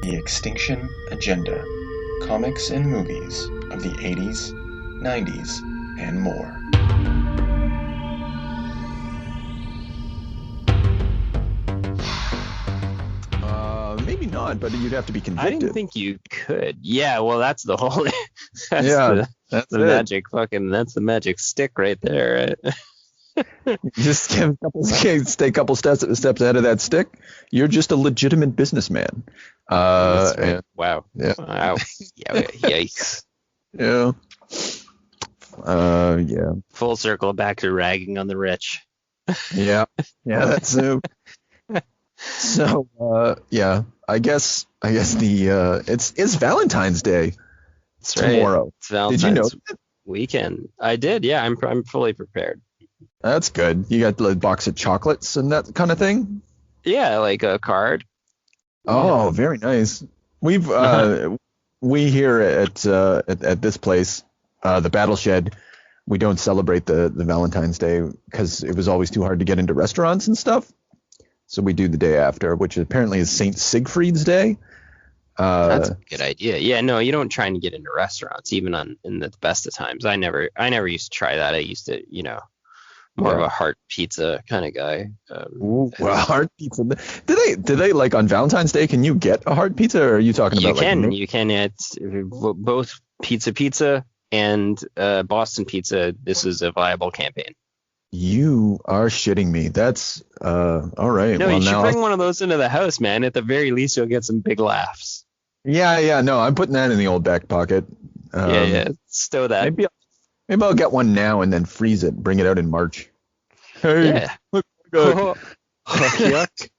The X-tinction Agenda, comics and movies of the 80s, 90s, and more. Maybe not, but you'd have to be I convicted. didn't think you could. Yeah, well, that's the whole. That's Yeah, that's the it. magic fucking. That's the magic stick right there. Just give stay a couple steps ahead of that stick. You're just a legitimate businessman. That's right. And- Wow. yeah. Wow. Yeah, yikes. yeah. Yeah. Full circle back to ragging on the rich. Yeah. Yeah. That's so. Yeah. I guess the it's Valentine's Day That's right. tomorrow. It's Valentine's Did you know? weekend. I did. Yeah, I'm fully prepared. That's good. You got the box of chocolates and that kind of thing. Yeah, like a card. Oh, very nice. We've we here at this place, the Battle Shed, we don't celebrate the Valentine's Day because it was always too hard to get into restaurants and stuff. So we do the day after, which apparently is Saint Siegfried's Day. That's a good idea. Yeah, no, you don't try and get into restaurants, even in the best of times. I never used to try that. I used to, more of a heart pizza kind of guy. Ooh, well, heart pizza. Do they like on Valentine's Day? Can you get a heart pizza, or are you talking about you can. It's both pizza and Boston pizza. This is a viable campaign. You are shitting me. That's all right. No, well, you should now bring one of those into the house, man. At the very least, you'll get some big laughs. Yeah. No, I'm putting that in the old back pocket. Yeah. Stow that. Maybe I'll get one now and then freeze it. Bring it out in March. Hey, Yeah. look, yuck.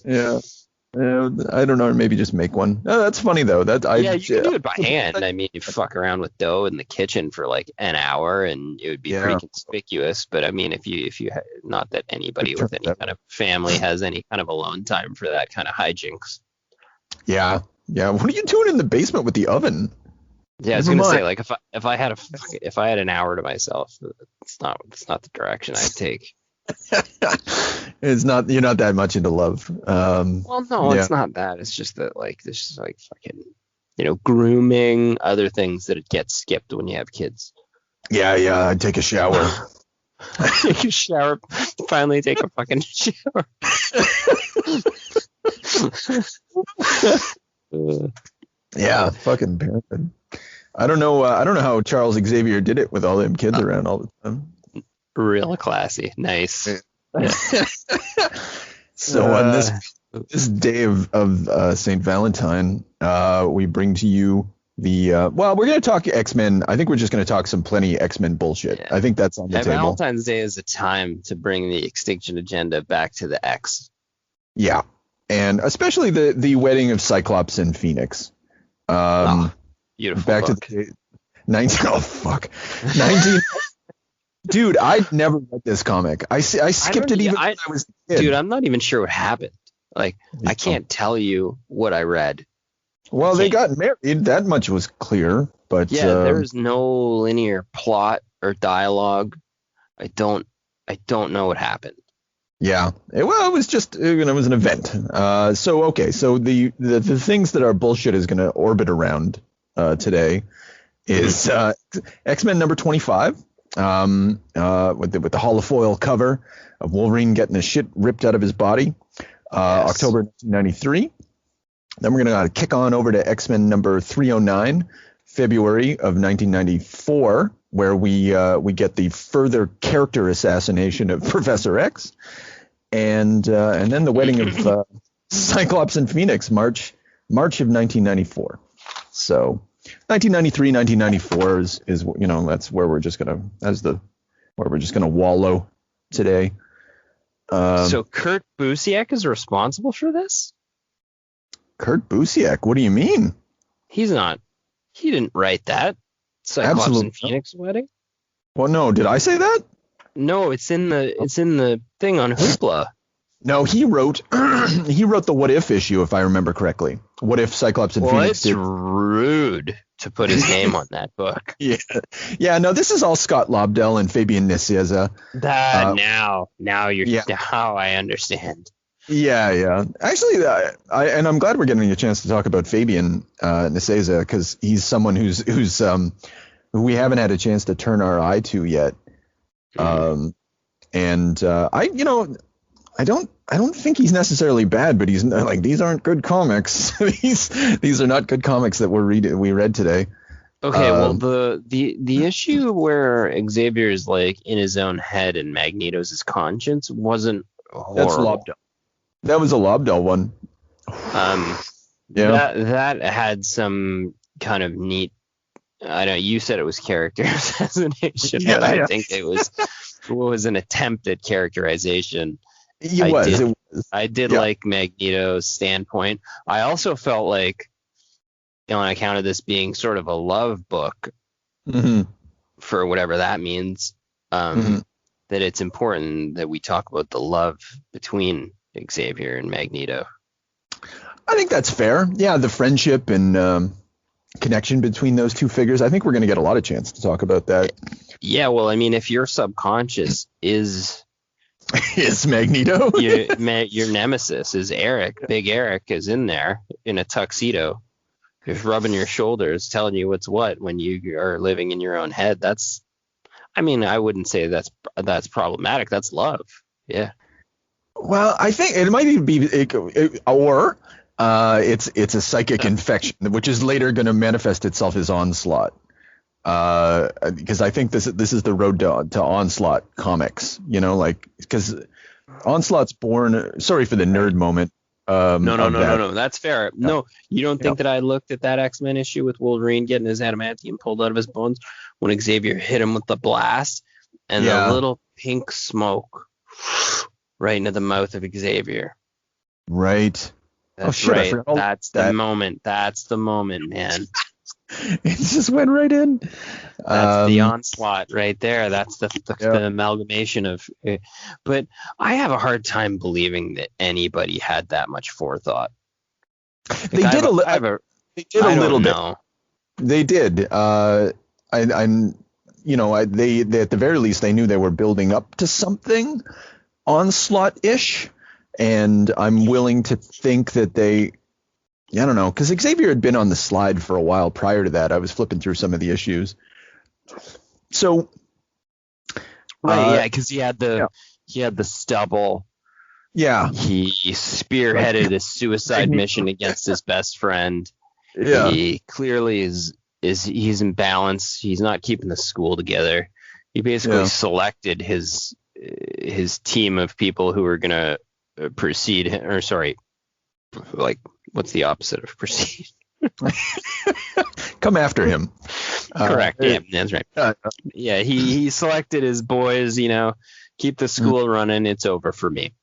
Yeah. I don't know. Maybe just make one. Oh, that's funny though. You can do it by hand. I mean, you fuck around with dough in the kitchen for like an hour, and it would be pretty conspicuous. But I mean, if you not that anybody with any kind of family has any kind of alone time for that kind of hijinks. Yeah. What are you doing in the basement with the oven? Yeah, I was gonna say, like, if I had an hour to myself, it's not the direction I'd take. It's not. You're not that much into love. Well, no, it's not that. It's just that, like, this is like fucking, grooming, other things that get skipped when you have kids. Yeah. I'd take a shower. Take a shower. Finally, take a fucking shower. Yeah, fucking parenthood. I don't know how Charles Xavier did it with all them kids around all the time. Real classy. Nice. Yeah. So on this day of St. Valentine, we bring to you the we're going to talk X-Men. I think we're just going to talk some plenty X-Men bullshit. Yeah. I think that's on the table. Valentine's Day is a time to bring the X-tinction Agenda back to the X. Yeah, and especially the wedding of Cyclops and Phoenix. Beautiful. Back book. to the 19. Oh fuck, 19. Dude, I'd never read this comic. I skipped it even when I was a kid. Dude, I'm not even sure what happened. Like, I can't tell you what I read. Well, they got married. That much was clear. But there's no linear plot or dialogue. I don't know what happened. Yeah. It was just it was an event. So the things that our bullshit is going to orbit around today is X-Men number 25. With the holofoil cover of Wolverine getting the shit ripped out of his body, October 1993. Then we're going to kick on over to X-Men number 309, February of 1994, where we get the further character assassination of Professor X, and then the wedding of Cyclops and Phoenix, March of 1994. So 1993, 1994 is that's where we're just gonna wallow today. So Kurt Busiek is responsible for this? Kurt Busiek? What do you mean? He's not. He didn't write that. Cyclops and Phoenix wedding? Well, no. Did I say that? No, it's in the thing on Hoopla. No, he wrote the What If issue, if I remember correctly. What if Cyclops and Phoenix did? Well, it's rude to put his name on that book. Yeah. No, this is all Scott Lobdell and Fabian Nicieza. Now I understand. Yeah. Actually, and I'm glad we're getting a chance to talk about Fabian Nicieza, because he's someone who's who we haven't had a chance to turn our eye to yet. And I don't think he's necessarily bad, but he's like, these aren't good comics. these are not good comics that we read today. Okay, well, the issue where Xavier is like in his own head and Magneto's his conscience wasn't horrible. That's Lobdell. That was a Lobdell one. That had some kind of neat. I know you said it was character assassination, but I think it was an attempt at characterization. I did like Magneto's standpoint. I also felt like, on account of this being sort of a love book, for whatever that means, that it's important that we talk about the love between Xavier and Magneto. I think that's fair. Yeah, the friendship and connection between those two figures. I think we're going to get a lot of chance to talk about that. Yeah, well, I mean, if your subconscious is Magneto, your nemesis is Eric. Big Eric is in there in a tuxedo, just rubbing your shoulders, telling you what's what when you are living in your own head. I wouldn't say that's problematic. That's love. Yeah. Well, I think it might even be it's a psychic infection, which is later going to manifest itself as Onslaught. Because I think this is the road to Onslaught comics, because Onslaught's born. Sorry for the nerd moment. No, that's fair. No, you don't think that I looked at that X-Men issue with Wolverine getting his adamantium pulled out of his bones when Xavier hit him with the blast and the little pink smoke right into the mouth of Xavier. Right. That's right. That's the moment. That's the moment, man. It just went right in. That's the Onslaught right there. That's the amalgamation of. But I have a hard time believing that anybody had that much forethought. They did a little bit. They did. They at the very least they knew they were building up to something Onslaught-ish, and I'm willing to think that they. I don't know, because Xavier had been on the slide for a while prior to that. I was flipping through some of the issues. So, because he had the stubble. Yeah, he spearheaded a suicide mission against his best friend. Yeah, he clearly he's imbalanced. He's not keeping the school together. He basically selected his team of people who were gonna precede him, or sorry, like. What's the opposite of proceed? Come after him. Correct. Yeah, that's right. He selected his boys, keep the school running. It's over for me.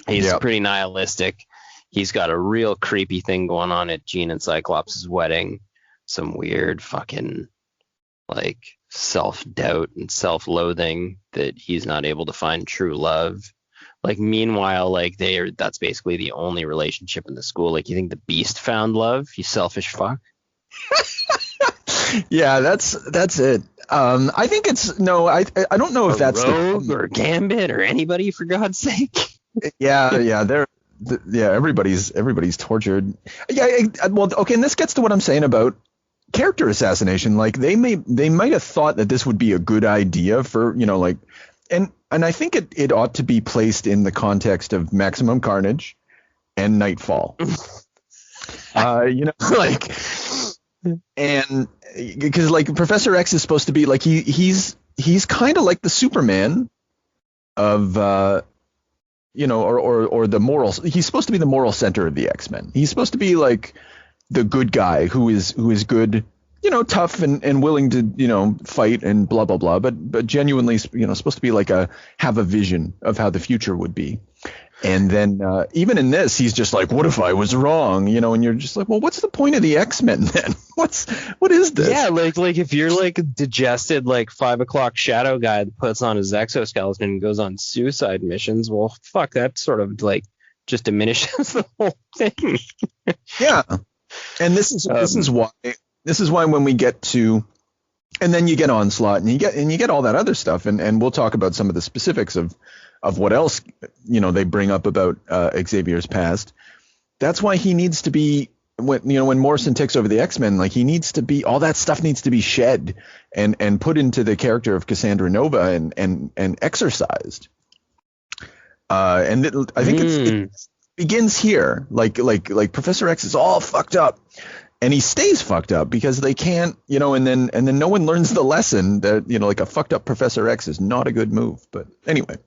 He's pretty nihilistic. He's got a real creepy thing going on at Jean and Cyclops' wedding. Some weird fucking like self-doubt and self-loathing that he's not able to find true love. Like, meanwhile, like that's basically the only relationship in the school. Like, you think the Beast found love? You selfish fuck. Yeah, that's it. I think it's I don't know if that's Rogue or Gambit or anybody, for God's sake. Everybody's tortured. Well, okay, and this gets to what I'm saying about character assassination. Like, they might have thought that this would be a good idea for And I think it ought to be placed in the context of Maximum Carnage and Nightfall. And because like Professor X is supposed to be like he's kind of like the Superman of or the moral. He's supposed to be the moral center of the X-Men. He's supposed to be like the good guy who is good. Tough and willing to, fight and blah, blah, blah, but genuinely, supposed to be like have a vision of how the future would be. And then even in this, he's just like, what if I was wrong? And you're just like, well, what's the point of the X-Men then? What is this? Yeah, like if you're like a digested, like 5 o'clock shadow guy that puts on his exoskeleton and goes on suicide missions, well, fuck, that sort of like just diminishes the whole thing. Yeah. And this is why. This is why when we get to, and then you get Onslaught and you get all that other stuff, and we'll talk about some of the specifics of of what else, they bring up about Xavier's past. That's why he needs to be, when Morrison takes over the X-Men, like he needs to be, all that stuff needs to be shed and put into the character of Cassandra Nova and exercised. I think it begins here. Like Professor X is all fucked up, and he stays fucked up because they can't, and then no one learns the lesson that, like a fucked up Professor X is not a good move. But anyway,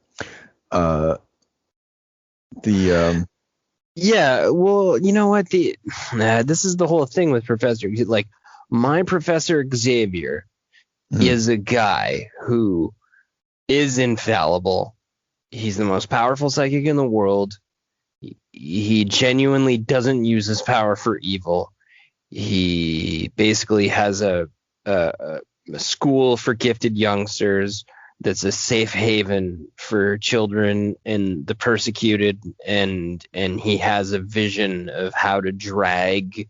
yeah, well, you know what? This is the whole thing with Professor. Like, my Professor Xavier is a guy who is infallible. He's the most powerful psychic in the world. He genuinely doesn't use his power for evil. He basically has a school for gifted youngsters that's a safe haven for children and the persecuted, and he has a vision of how to drag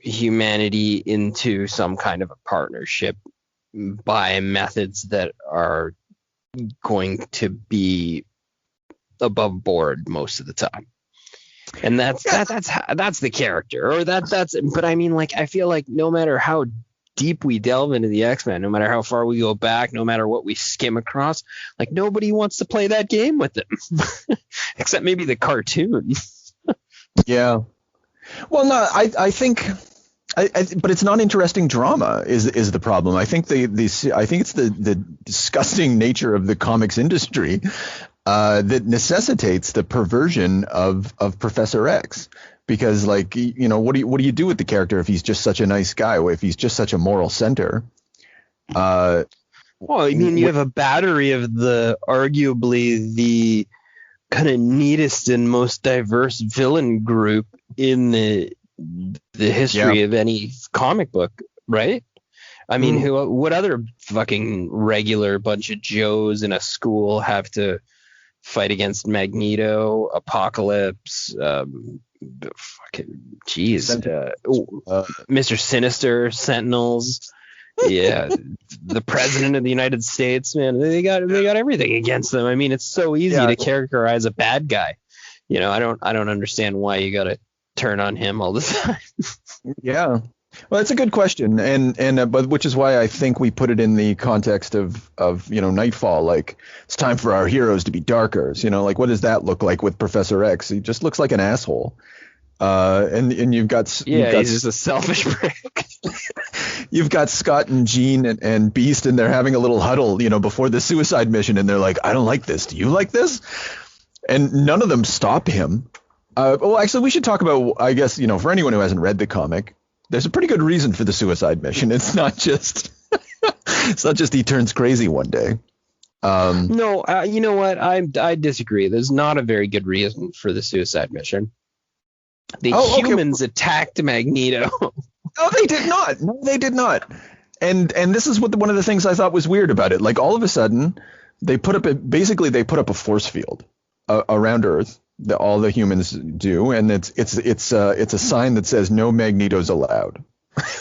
humanity into some kind of a partnership by methods that are going to be above board most of the time. And that's the character, or that's but I mean, like, I feel like no matter how deep we delve into the X-Men, no matter how far we go back, no matter what we skim across, like, nobody wants to play that game with them except maybe the cartoon. Yeah. Well, no, I think but it's not interesting drama is the problem. I think I think it's the disgusting nature of the comics industry that necessitates the perversion of Professor X. Because, like, what do you do with the character if he's just such a nice guy, or if he's just such a moral center? Well, I mean, you have a battery of arguably the kind of neatest and most diverse villain group in the history of any comic book, right? I mean, what other fucking regular bunch of Joes in a school have to fight against Magneto, Apocalypse, fucking Mr. Sinister, Sentinels, the President of the United States, man, they got everything against them. I mean, it's so easy to characterize a bad guy. I don't understand why you got to turn on him all the time. Yeah. Well, it's a good question, but which is why I think we put it in the context of Nightfall. Like, it's time for our heroes to be darker. Like, what does that look like with Professor X? He just looks like an asshole. And you've got he's just a selfish prick. You've got Scott and Jean and Beast, and they're having a little huddle, before the suicide mission, and they're like, I don't like this. Do you like this? And none of them stop him. Well, actually, we should talk about, I guess, for anyone who hasn't read the comic, there's a pretty good reason for the suicide mission. It's not just he turns crazy one day. No, you know what? I disagree. There's not a very good reason for the suicide mission. The humans attacked Magneto. No, they did not. No, they did not. And this is one of the things I thought was weird about it. Like, all of a sudden, they put up a force field around Earth. All the humans do, and it's a sign that says no Magnetos allowed.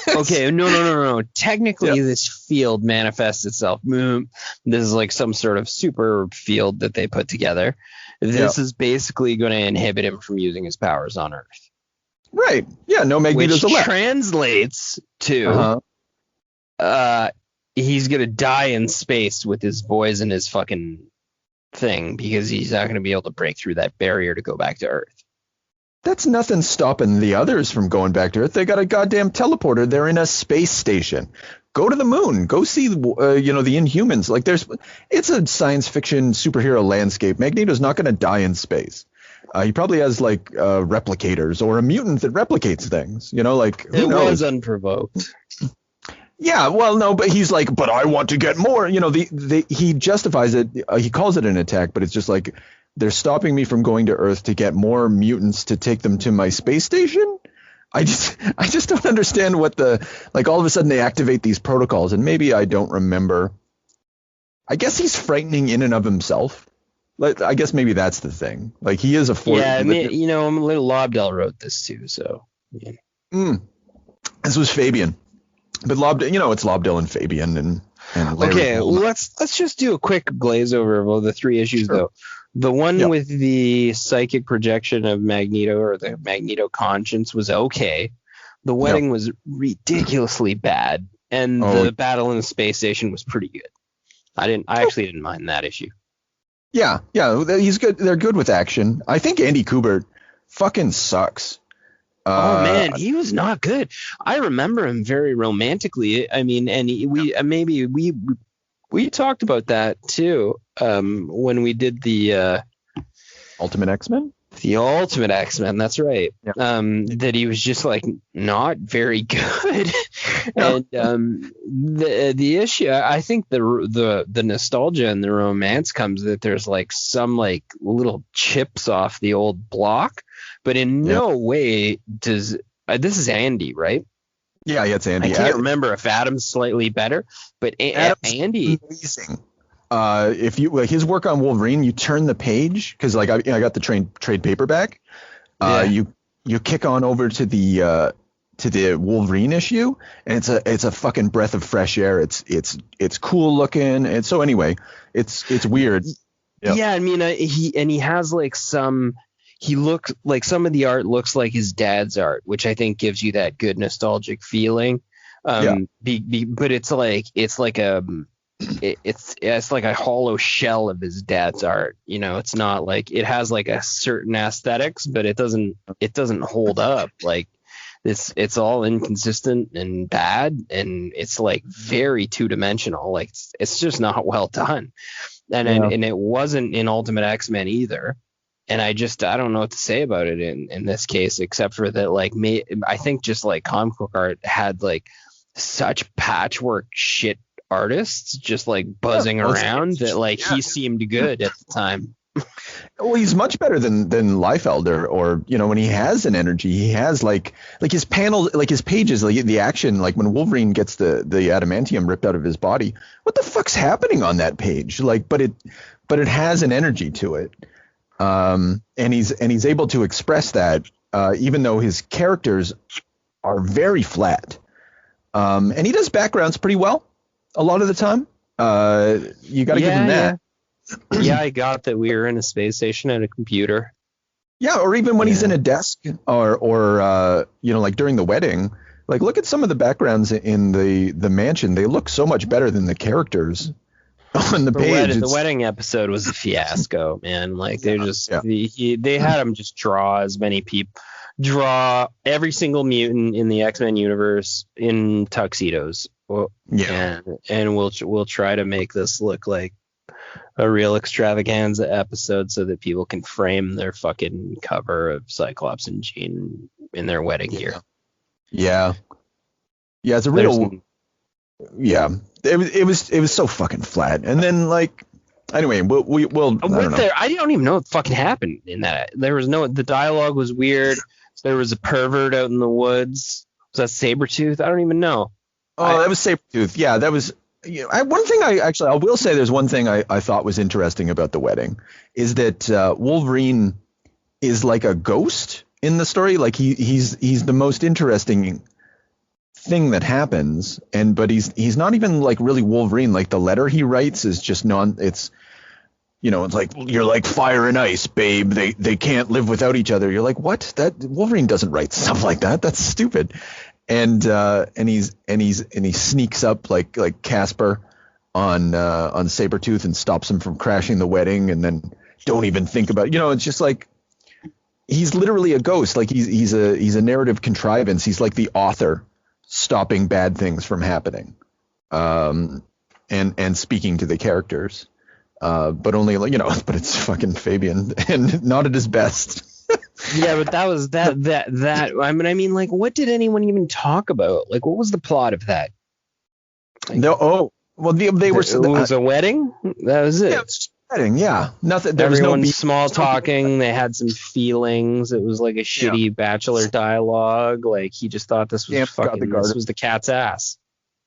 Okay, no. Technically, this field manifests itself. This is like some sort of super field that they put together. This is basically going to inhibit him from using his powers on Earth. Right. Yeah, no Magnetos allowed. Which translates to he's going to die in space with his boys and his fucking thing, because he's not going to be able to break through that barrier to go back to Earth. That's nothing stopping the others from going back to Earth. They got a goddamn teleporter. They're in a space station. Go to the moon. Go see the Inhumans. Like, it's a science fiction superhero landscape. Magneto's not going to die in space. He probably has replicators or a mutant that replicates things. Who knows? Was unprovoked. Yeah, well, no, but he's like, but I want to get more. He justifies it. He calls it an attack, but it's just like, they're stopping me from going to Earth to get more mutants to take them to my space station. I just don't understand what all of a sudden they activate these protocols, and maybe I don't remember. I guess he's frightening in and of himself. I guess maybe that's the thing. Like, he is a force. Yeah, Little Lobdell wrote this too, so. Yeah. This was Fabian. But it's Lobdell and Fabian, and And Larry Okay, Hama. let's just do a quick glaze over of all the 3 issues though. The one with the psychic projection of Magneto, or the Magneto conscience, was okay. The wedding was ridiculously bad, and the battle in the space station was pretty good. I actually didn't mind that issue. Yeah, he's good. They're good with action. I think Andy Kubert fucking sucks. Oh man, he was not good. I remember him very romantically. I mean, and we talked about that too when we did the Ultimate X-Men. The Ultimate X-Men, that's right. Yeah. That he was just like not very good. And the issue, I think the nostalgia and the romance comes that there's like some like little chips off the old block, but in no way does this is Andy, right? Yeah, it's Andy. I can't remember if Adam's slightly better, but Andy. Amazing. If you like his work on Wolverine, you turn the page because like I got the trade paperback. You kick on over to the Wolverine issue, and it's a fucking breath of fresh air. It's cool looking, and so anyway, it's weird. Yep. Yeah, I mean he has like he looks like some of the art looks like his dad's art, which I think gives you that good nostalgic feeling. But it's like a hollow shell of his dad's art. You know, it's not like it has like a certain aesthetics, but it doesn't hold up. Like it's all inconsistent and bad, and it's like very 2-dimensional. Like it's just not well done. And it wasn't in Ultimate X-Men either. And I don't know what to say about it in this case, except for that, like, I think just like comic book art had like such patchwork shit artists just like buzzing around that like he seemed good at the time. Well, he's much better than Liefeld or you know, when he has an energy, he has like his panel, like his pages, like the action, like when Wolverine gets the adamantium ripped out of his body. What the fuck's happening on that page? Like, but it has an energy to it. And he's able to express that, even though his characters are very flat. And he does backgrounds pretty well a lot of the time. You got to give him that. Yeah, I got that we were in a space station and a computer. Yeah, or even when he's in a desk or you know, like during the wedding. Like, look at some of the backgrounds in the mansion. They look so much better than the characters on the page. The wedding episode was a fiasco, man. Like they had him just draw as many people, draw every single mutant in the X-Men universe in tuxedos. And we'll try to make this look like a real extravaganza episode so that people can frame their fucking cover of Cyclops and Jean in their wedding gear. Yeah, it's a real. It was so fucking flat. And then like, anyway, we'll. I don't even know what fucking happened in that. The dialogue was weird. There was a pervert out in the woods. Was that Sabretooth? I don't even know. Oh, that was Sabretooth. Yeah, that was. One thing I will say, there's one thing I thought was interesting about the wedding is that Wolverine is like a ghost in the story. Like he's the most interesting thing that happens, but he's not even like really Wolverine. Like the letter he writes is just it's like, you're like fire and ice, babe. They can't live without each other. You're like, what? That Wolverine doesn't write stuff like that. That's stupid. And he sneaks up like Casper on Sabretooth and stops him from crashing the wedding, and then don't even think about it. You know, it's just like he's literally a ghost. Like he's a narrative contrivance. He's like the author stopping bad things from happening, and speaking to the characters. But only, but it's fucking Fabian and not at his best. Yeah, but that was that. I mean, like, what did anyone even talk about? Like, what was the plot of that? Like, they were. It was a wedding. That was it. Yeah, it was just a wedding. Yeah, nothing. There Everyone was no small talking. They had some feelings. It was like a shitty bachelor dialogue. Like he just thought this was this was the cat's ass.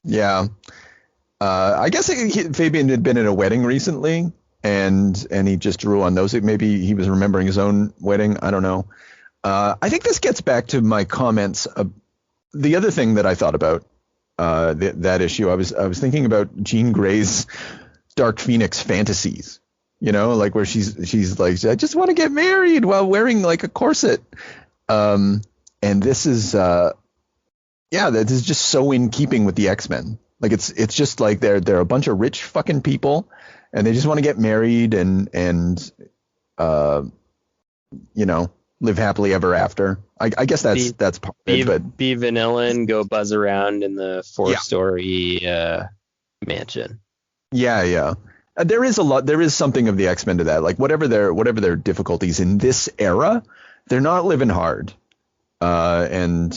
Yeah. I guess Fabian had been at a wedding recently, and he just drew on those. Maybe he was remembering his own wedding. I don't know. I think this gets back to my comments. The other thing that I thought about that issue, I was thinking about Jean Grey's Dark Phoenix fantasies. Like where she's like, I just want to get married while wearing like a corset. And this is that is just so in keeping with the X-Men. Like it's just like they're a bunch of rich fucking people, and they just want to get married and live happily ever after. I guess that's part of it. But be vanilla and go buzz around in the 4-story mansion. Yeah. There is something of the X-Men to that. Like whatever their difficulties in this era, they're not living hard. And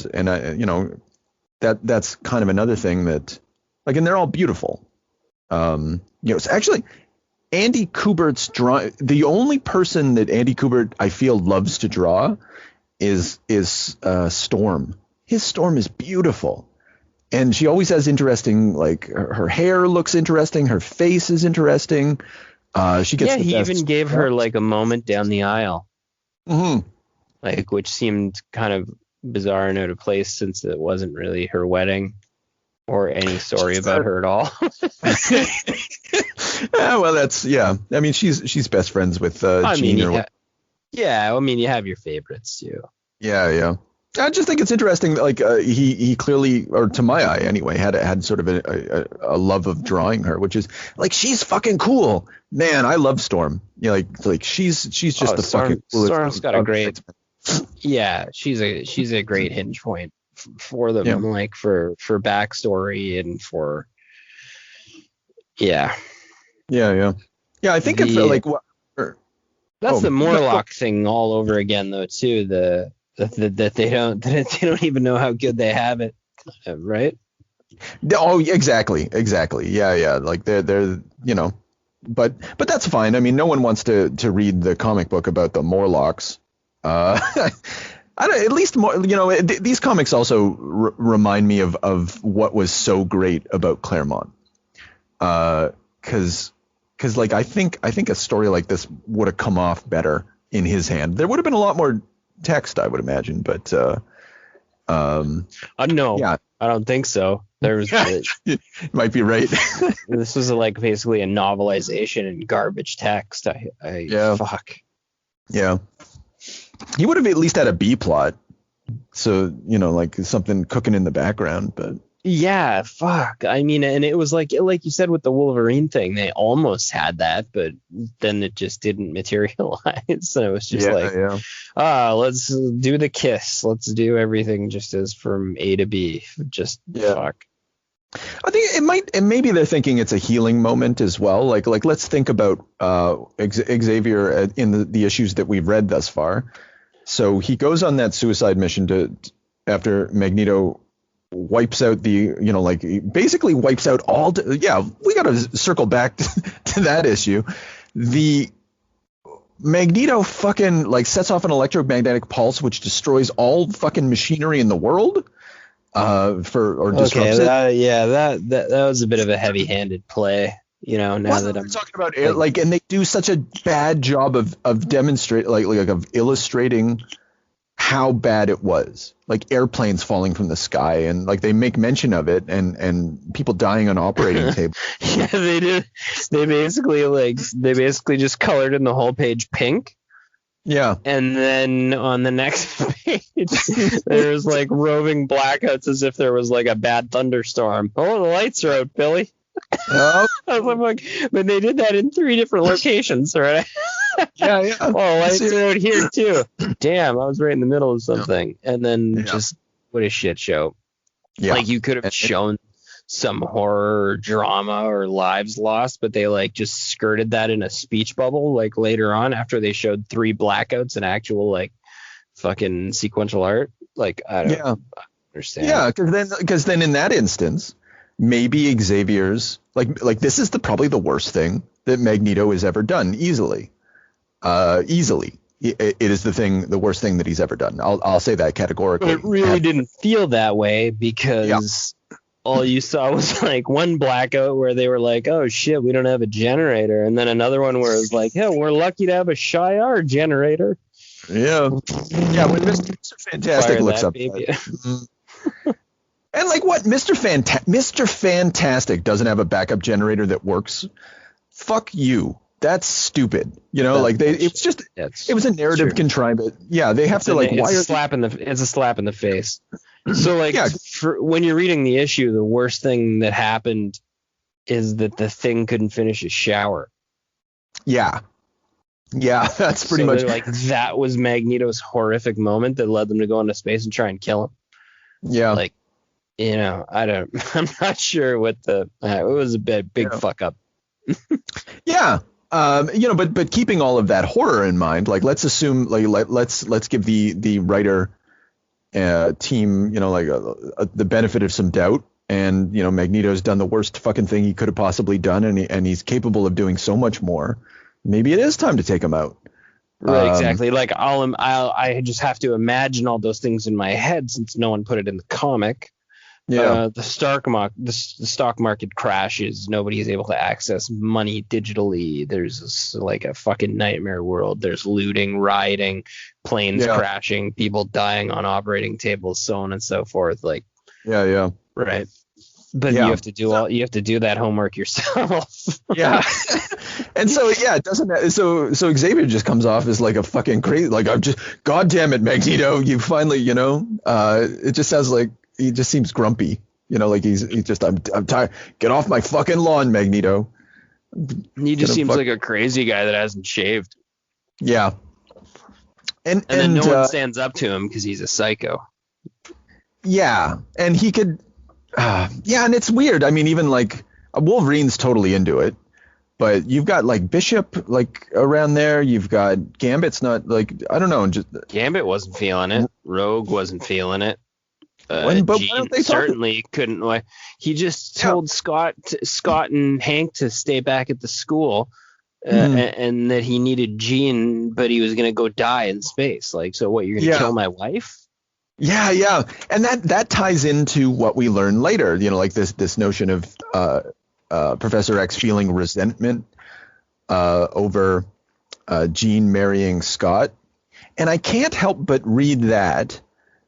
that's kind of another thing that, like, and they're all beautiful. It's actually Andy Kubert's draw. The only person that Andy Kubert I feel loves to draw is Storm. His Storm is beautiful. And she always has interesting, like her hair looks interesting. Her face is interesting. She gets. Yeah, he even gave her like a moment down the aisle. Mm-hmm. Like, which seemed kind of bizarre and out of place since it wasn't really her wedding or any story about her at all. Well, I mean, she's best friends with Jean. You have your favorites too. Yeah. I just think it's interesting that, like, he clearly, or to my eye anyway, had sort of a love of drawing her, which is like, she's fucking cool, man. I love Storm. Like she's just the fucking coolest. Storm's got a great, she's a great hinge point for them, like for backstory and for, I think it's like that's the Morlock thing all over again, though, too. That they don't even know how good they have it, right? Oh, exactly. Yeah. Like they're but that's fine. I mean, no one wants to read the comic book about the Morlocks. At least more, these comics also remind me of what was so great about Claremont. Because like I think a story like this would have come off better in his hand. There would have been a lot more text, I would imagine, but no, I don't think so. There was you might be right. This was like basically a novelization in garbage text. Fuck. Yeah. He would have at least had a B plot, so like something cooking in the background, but yeah, fuck. I mean, and it was like you said with the Wolverine thing, they almost had that, but then it just didn't materialize. So it was just let's do the kiss. Let's do everything just as from A to B. Just fuck. I think maybe they're thinking it's a healing moment as well. Like let's think about Xavier in the issues that we've read thus far. So he goes on that suicide mission after Magneto wipes out basically wipes out all. We got to circle back to that issue. The Magneto fucking like sets off an electromagnetic pulse which destroys all fucking machinery in the world. Disrupts it. That was a bit of a heavy-handed play. Now that I'm talking about and they do such a bad job of demonstrate of illustrating how bad it was, like airplanes falling from the sky, and like they make mention of it, and people dying on operating tables. Yeah, they did. They basically just colored in the whole page pink. Yeah. And then on the next page, there's like roving blackouts as if there was like a bad thunderstorm. Oh, the lights are out, Billy. Oh. I'm like, but they did that in 3 different locations, right? Yeah. Oh, lights are out here too. Damn, I was right in the middle of something. And then just what a shit show. Yeah. Like you could have shown some horror or drama or lives lost, but they like just skirted that in a speech bubble like later on after they showed 3 blackouts and actual like fucking sequential art. Like I don't understand. Yeah, because then in that instance, maybe Xavier's like this is probably the worst thing that Magneto has ever done. Easily. It is the worst thing that he's ever done. I'll say that categorically. It really didn't feel that way because all you saw was like one blackout where they were like, oh shit, we don't have a generator. And then another one where it was like, yeah, we're lucky to have a Shi'ar generator. Yeah. Yeah, when Mr. Fantastic looks up. And like what? Mr. Fantastic doesn't have a backup generator that works. Fuck you. That's stupid. You know, it was a narrative contrivance. Yeah, they have to it's a slap in the face. So like when you're reading the issue, the worst thing that happened is that the thing couldn't finish his shower. Yeah. Yeah, that's pretty much like that was Magneto's horrific moment that led them to go into space and try and kill him. Yeah. Like, you know, I'm not sure what it was a big fuck up. Yeah. You know, but keeping all of that horror in mind, like let's assume let's give the writer team, you know, the benefit of some doubt, and you know, Magneto's done the worst fucking thing he could have possibly done, and he's capable of doing so much more. Maybe it is time to take him out. Right, exactly. Like I just have to imagine all those things in my head since no one put it in the comic. Yeah. The stock market crashes. Nobody is able to access money digitally. There's like a fucking nightmare world. There's looting, rioting, planes crashing, people dying on operating tables, so on and so forth. Like, yeah. Right. But you have to do that homework yourself. Yeah. And so it doesn't. So Xavier just comes off as like a fucking crazy. Like, I'm just, God damn it, Magneto, you finally, you know. It just sounds like he just seems grumpy. You know, like he's just, I'm tired. Get off my fucking lawn, Magneto. He just seems like a crazy guy that hasn't shaved. Yeah. And then no one stands up to him because he's a psycho. Yeah, and he could. And it's weird. I mean, even like Wolverine's totally into it, but you've got like Bishop like around there. You've got Gambit's not like, I don't know. Just Gambit wasn't feeling it. Rogue wasn't feeling it. But Jean certainly couldn't. He just told Scott and Hank to stay back at the school, and that he needed Jean, but he was gonna go die in space. Like, so what? You're gonna kill my wife? Yeah, and that ties into what we learn later. You know, like this notion of Professor X feeling resentment over Jean marrying Scott, and I can't help but read that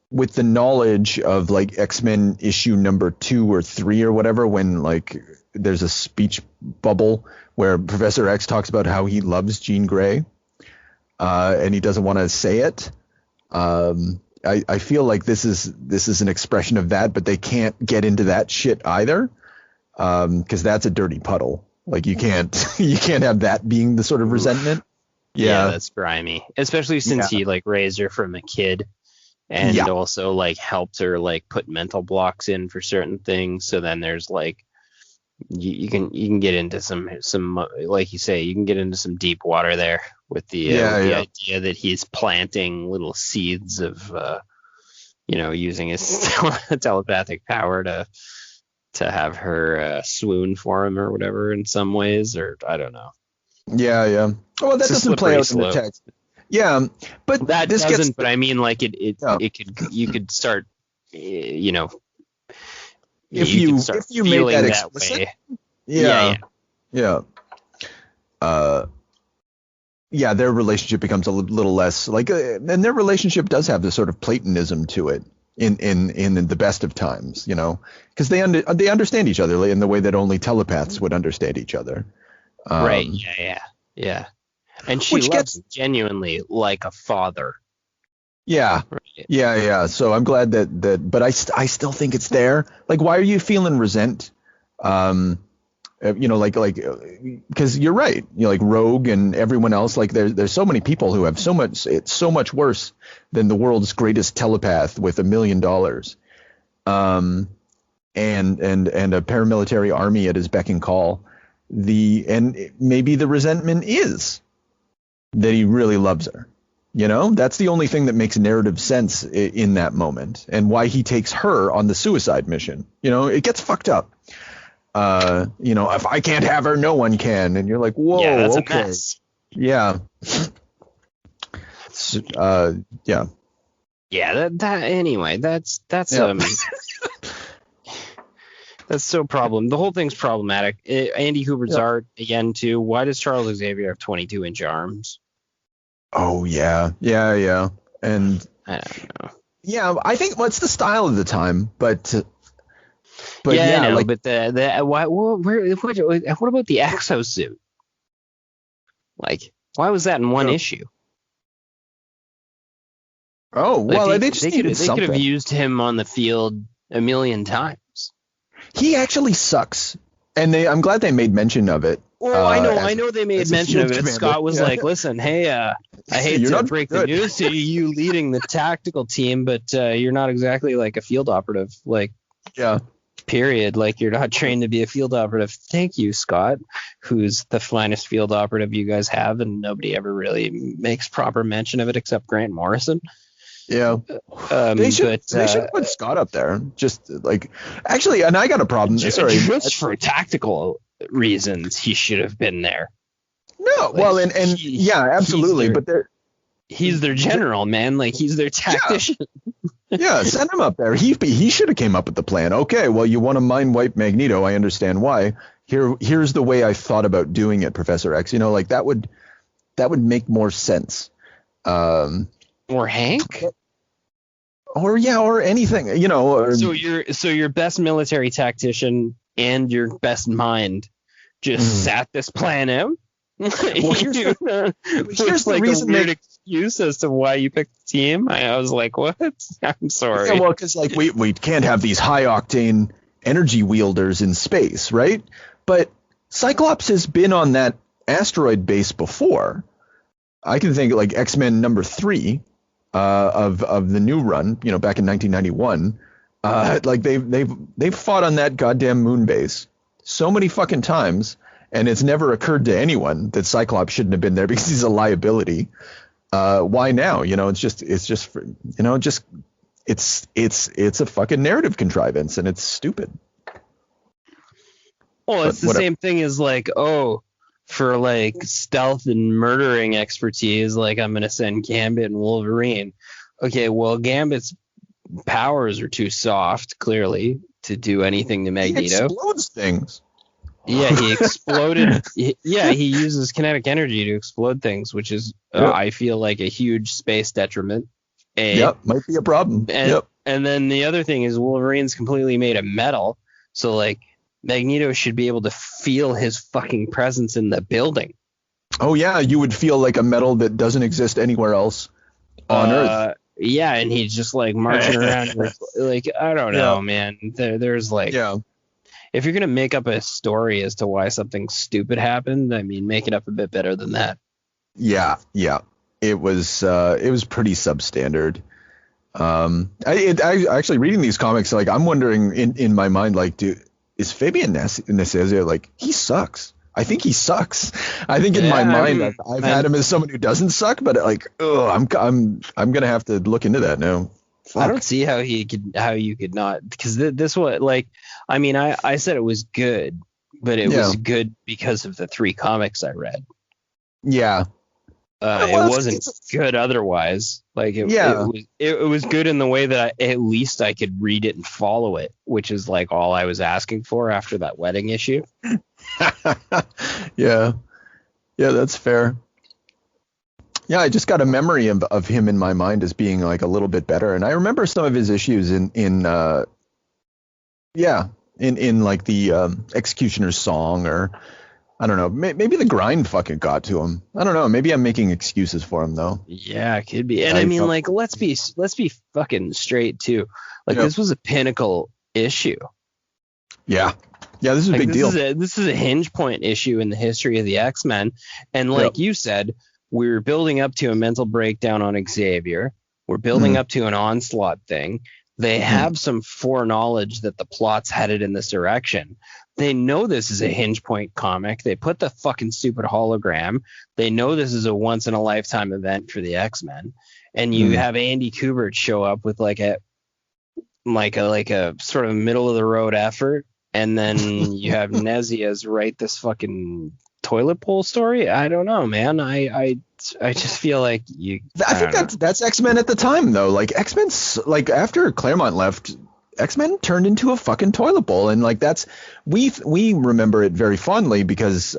with the knowledge of like X-Men issue number 2 or 3 or whatever, when like there's a speech bubble where Professor X talks about how he loves Jean Grey, and he doesn't want to say it. I feel like this is an expression of that, but they can't get into that shit either, because that's a dirty puddle. Like you can't have that being the sort of resentment. Yeah, that's grimy, especially since he like raised her from a kid, and also like helped her like put mental blocks in for certain things. So then there's like you can get into some like you say, you can get into some deep water there with the idea that he's planting little seeds of using his telepathic power to have her swoon for him or whatever in some ways, or I don't know. Yeah. Well, that doesn't play out in the text. Yeah, but that doesn't. But I mean, like it could. You could start. If you make that explicit. Way. Yeah. Their relationship becomes a little less like, and their relationship does have this sort of Platonism to it in the best of times, you know, because they understand each other in the way that only telepaths would understand each other. Right. Yeah. And she loves him genuinely like a father. Yeah. Right. Yeah. So I'm glad that, but I still think it's there. Like, why are you feeling resent? Because you're right. You know, like Rogue and everyone else. Like, there's so many people who have so much. It's so much worse than the world's greatest telepath with $1 million, and a paramilitary army at his beck and call. And maybe the resentment is that he really loves her. You know, that's the only thing that makes narrative sense in that moment, and why he takes her on the suicide mission. You know, it gets fucked up. If I can't have her, no one can. And you're like, whoa, that's okay. A mess. Yeah. Yeah. Anyway, that's that's so problem. The whole thing's problematic. Andy Hubert's art again too. Why does Charles Xavier have 22-inch arms? Oh yeah. And I don't know. Yeah, I think it's the style of the time, but But yeah, I know, like, but what about the exosuit? Like, why was that in one issue? oh Like well, they just they needed could something. have used him on the field a million times. He actually sucks, and I'm glad they made mention of it. Well, I know they made mention of it. Commander. Scott was like, "Listen, hey, I hate to break the news to you leading the tactical team, but you're not exactly like a field operative. Like, yeah, period. Like, you're not trained to be a field operative. Thank you, Scott, who's the finest field operative you guys have, and nobody ever really makes proper mention of it except Grant Morrison." Yeah, they should put Scott up there. Just like, actually, and I got a problem. Just for tactical reasons, he should have been there. No, well, and yeah, absolutely, but he's their general, man. Like, he's their tactician. Yeah, send him up there. He should have came up with the plan. Okay, well, you want to mind wipe Magneto. I understand why. Here's the way I thought about doing it, Professor X. You know, like that would make more sense. Or Hank, or anything, you know. So your best military tactician and your best mind just sat this plan out. Well, here's the reason. A weird excuse as to why you picked the team. I was like, what? I'm sorry. Yeah, well, because like we can't have these high octane energy wielders in space, right? But Cyclops has been on that asteroid base before. I can think like X-Men number 3 of the new run, you know, back in 1991. Like they've fought on that goddamn moon base so many fucking times, and it's never occurred to anyone that Cyclops shouldn't have been there because he's a liability. Why now? You know, it's just you know, just it's a fucking narrative contrivance, and it's stupid. Well, it's the same thing as like, oh, for like stealth and murdering expertise, like I'm gonna send Gambit and Wolverine. Okay, well, Gambit's powers are too soft, clearly, to do anything to Magneto. He explodes things. Yeah, he exploded. He uses kinetic energy to explode things, which is, I feel like, a huge space detriment. Yep, might be a problem. And then the other thing is Wolverine's completely made of metal, so like Magneto should be able to feel his fucking presence in the building. Oh yeah, you would feel like a metal that doesn't exist anywhere else on Earth. Yeah, and he's just like marching around like I don't know, man. There's like, if you're gonna make up a story as to why something stupid happened, I mean, make it up a bit better than that. Yeah. It was pretty substandard. I actually reading these comics, like I'm wondering in my mind, like, is Fabian Nicieza, like, he sucks? I think he sucks. I think in my mind, I've had him as someone who doesn't suck, but like, I'm gonna have to look into that now. Fuck. I don't see how you could not, because this was like, I mean, I said it was good, but it was good because of the 3 comics I read. Yeah. It wasn't good otherwise. Like it was good in the way that at least I could read it and follow it, which is like all I was asking for after that wedding issue. Yeah, that's fair. Yeah, I just got a memory of him in my mind as being like a little bit better, and I remember some of his issues in like the Executioner's Song, or I don't know, maybe the grind fucking got to him. I don't know. Maybe I'm making excuses for him though. Yeah, it could be. And I mean, like, let's be fucking straight too. Like, this was a pinnacle issue. Yeah, this is a big deal. This is a hinge point issue in the history of the X-Men. And like you said, we're building up to a mental breakdown on Xavier. We're building up to an Onslaught thing. They have some foreknowledge that the plot's headed in this direction. They know this is a hinge point comic. They put the fucking stupid hologram. They know this is a once in a lifetime event for the X-Men. And you have Andy Kubert show up with like a sort of middle of the road effort. And then you have Necieza write this fucking toilet bowl story. I don't know, man. I just feel like I think that's X-Men at the time though. Like X-Men, like after Claremont left, X-Men turned into a fucking toilet bowl, and like that's we remember it very fondly because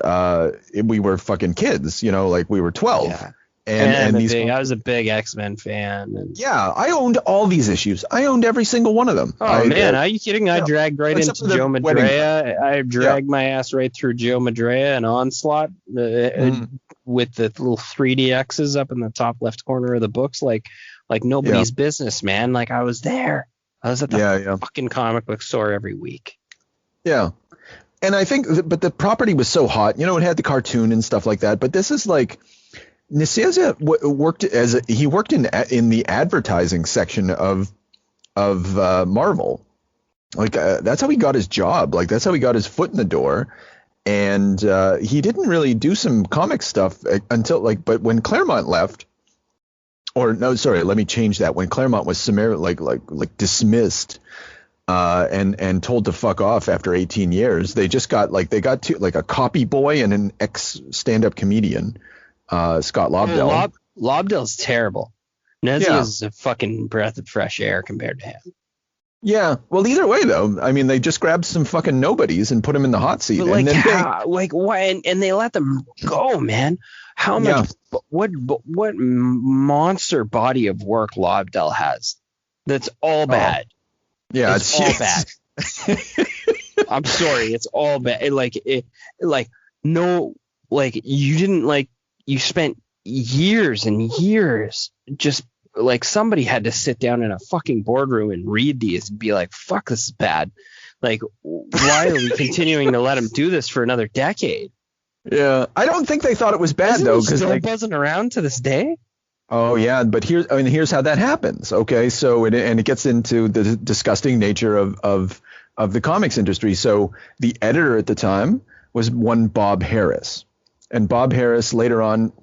we were fucking kids, you know, like we were 12, And I was a big X-Men fan. And... Yeah, I owned all these issues. I owned every single one of them. Oh man, are you kidding? I dragged right into Joe Madureira. I dragged my ass right through Joe Madureira and Onslaught with the little 3D X's up in the top left corner of the books, like nobody's business, man. Like I was there. I was at the fucking comic book store every week. Yeah. And I think, but the property was so hot, you know, it had the cartoon and stuff like that. But this is like, Nicieza worked in the advertising section of Marvel. Like that's how he got his job. Like that's how he got his foot in the door. And he didn't really do some comic stuff until but when Claremont left, or no, sorry, let me change that. When Claremont was dismissed and told to fuck off after 18 years, they just got a copy boy and an ex stand-up comedian, Scott Lobdell. Lobdell's terrible. Nezia is a fucking breath of fresh air compared to him. Yeah, well, either way though, I mean, they just grabbed some fucking nobodies and put them in the hot seat, and then and they let them go, man. How much? What monster body of work Lobdell has? That's all bad. Yeah, it's all bad. I'm sorry, it's all bad. You spent years and years just. Like somebody had to sit down in a fucking boardroom and read these and be like, fuck, this is bad. Like, why are we continuing to let him do this for another decade? Yeah, I don't think they thought it was bad though, because still buzzing around to this day. Oh yeah, but here's how that happens. Okay, so it gets into the disgusting nature of the comics industry. So the editor at the time was one Bob Harris. And Bob Harris later on,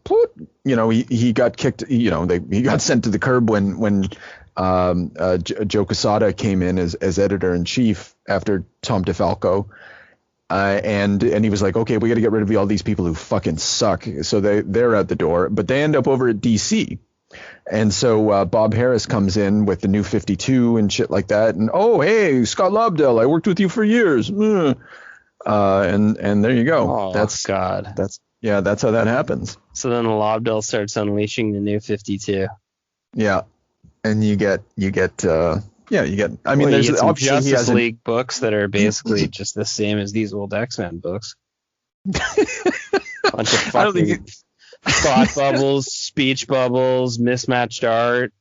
he got kicked. He got sent to the curb when Joe Quesada came in as editor in chief after Tom DeFalco, and he was like, okay, we got to get rid of all these people who fucking suck. So they're out the door, but they end up over at DC. And so Bob Harris comes in with the New 52 and shit like that. And oh hey, Scott Lobdell, I worked with you for years. And there you go. Oh, that's how that happens. So then Lobdell starts unleashing the New 52. Yeah, and you get. I mean, there's obviously Justice League books that are basically just the same as these old X-Men books. Bunch of fucking thought bubbles, speech bubbles, mismatched art.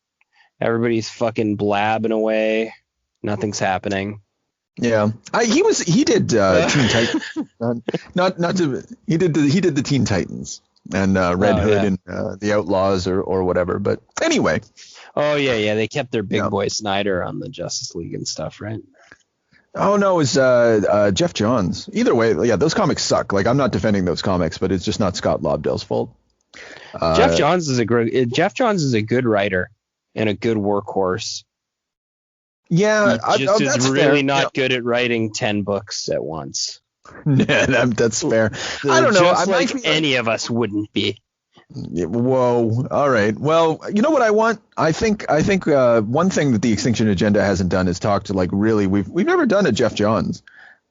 Everybody's fucking blabbing away. Nothing's happening. Yeah, he did Teen Titans. He did the Teen Titans and Red Hood and the Outlaws or whatever. But anyway. Oh yeah, they kept their big boy Snyder on the Justice League and stuff, right? Oh no, it was Jeff Johns. Either way, yeah, those comics suck. Like I'm not defending those comics, but it's just not Scott Lobdell's fault. Jeff Johns is a good writer and a good workhorse. Yeah, he just is really not good at writing 10 books at once. Yeah, that's fair. I don't know. Any of us wouldn't be. Whoa. All right. Well, you know what I want? I think one thing that the Extinction Agenda hasn't done is talk to we've never done a Jeff Johns.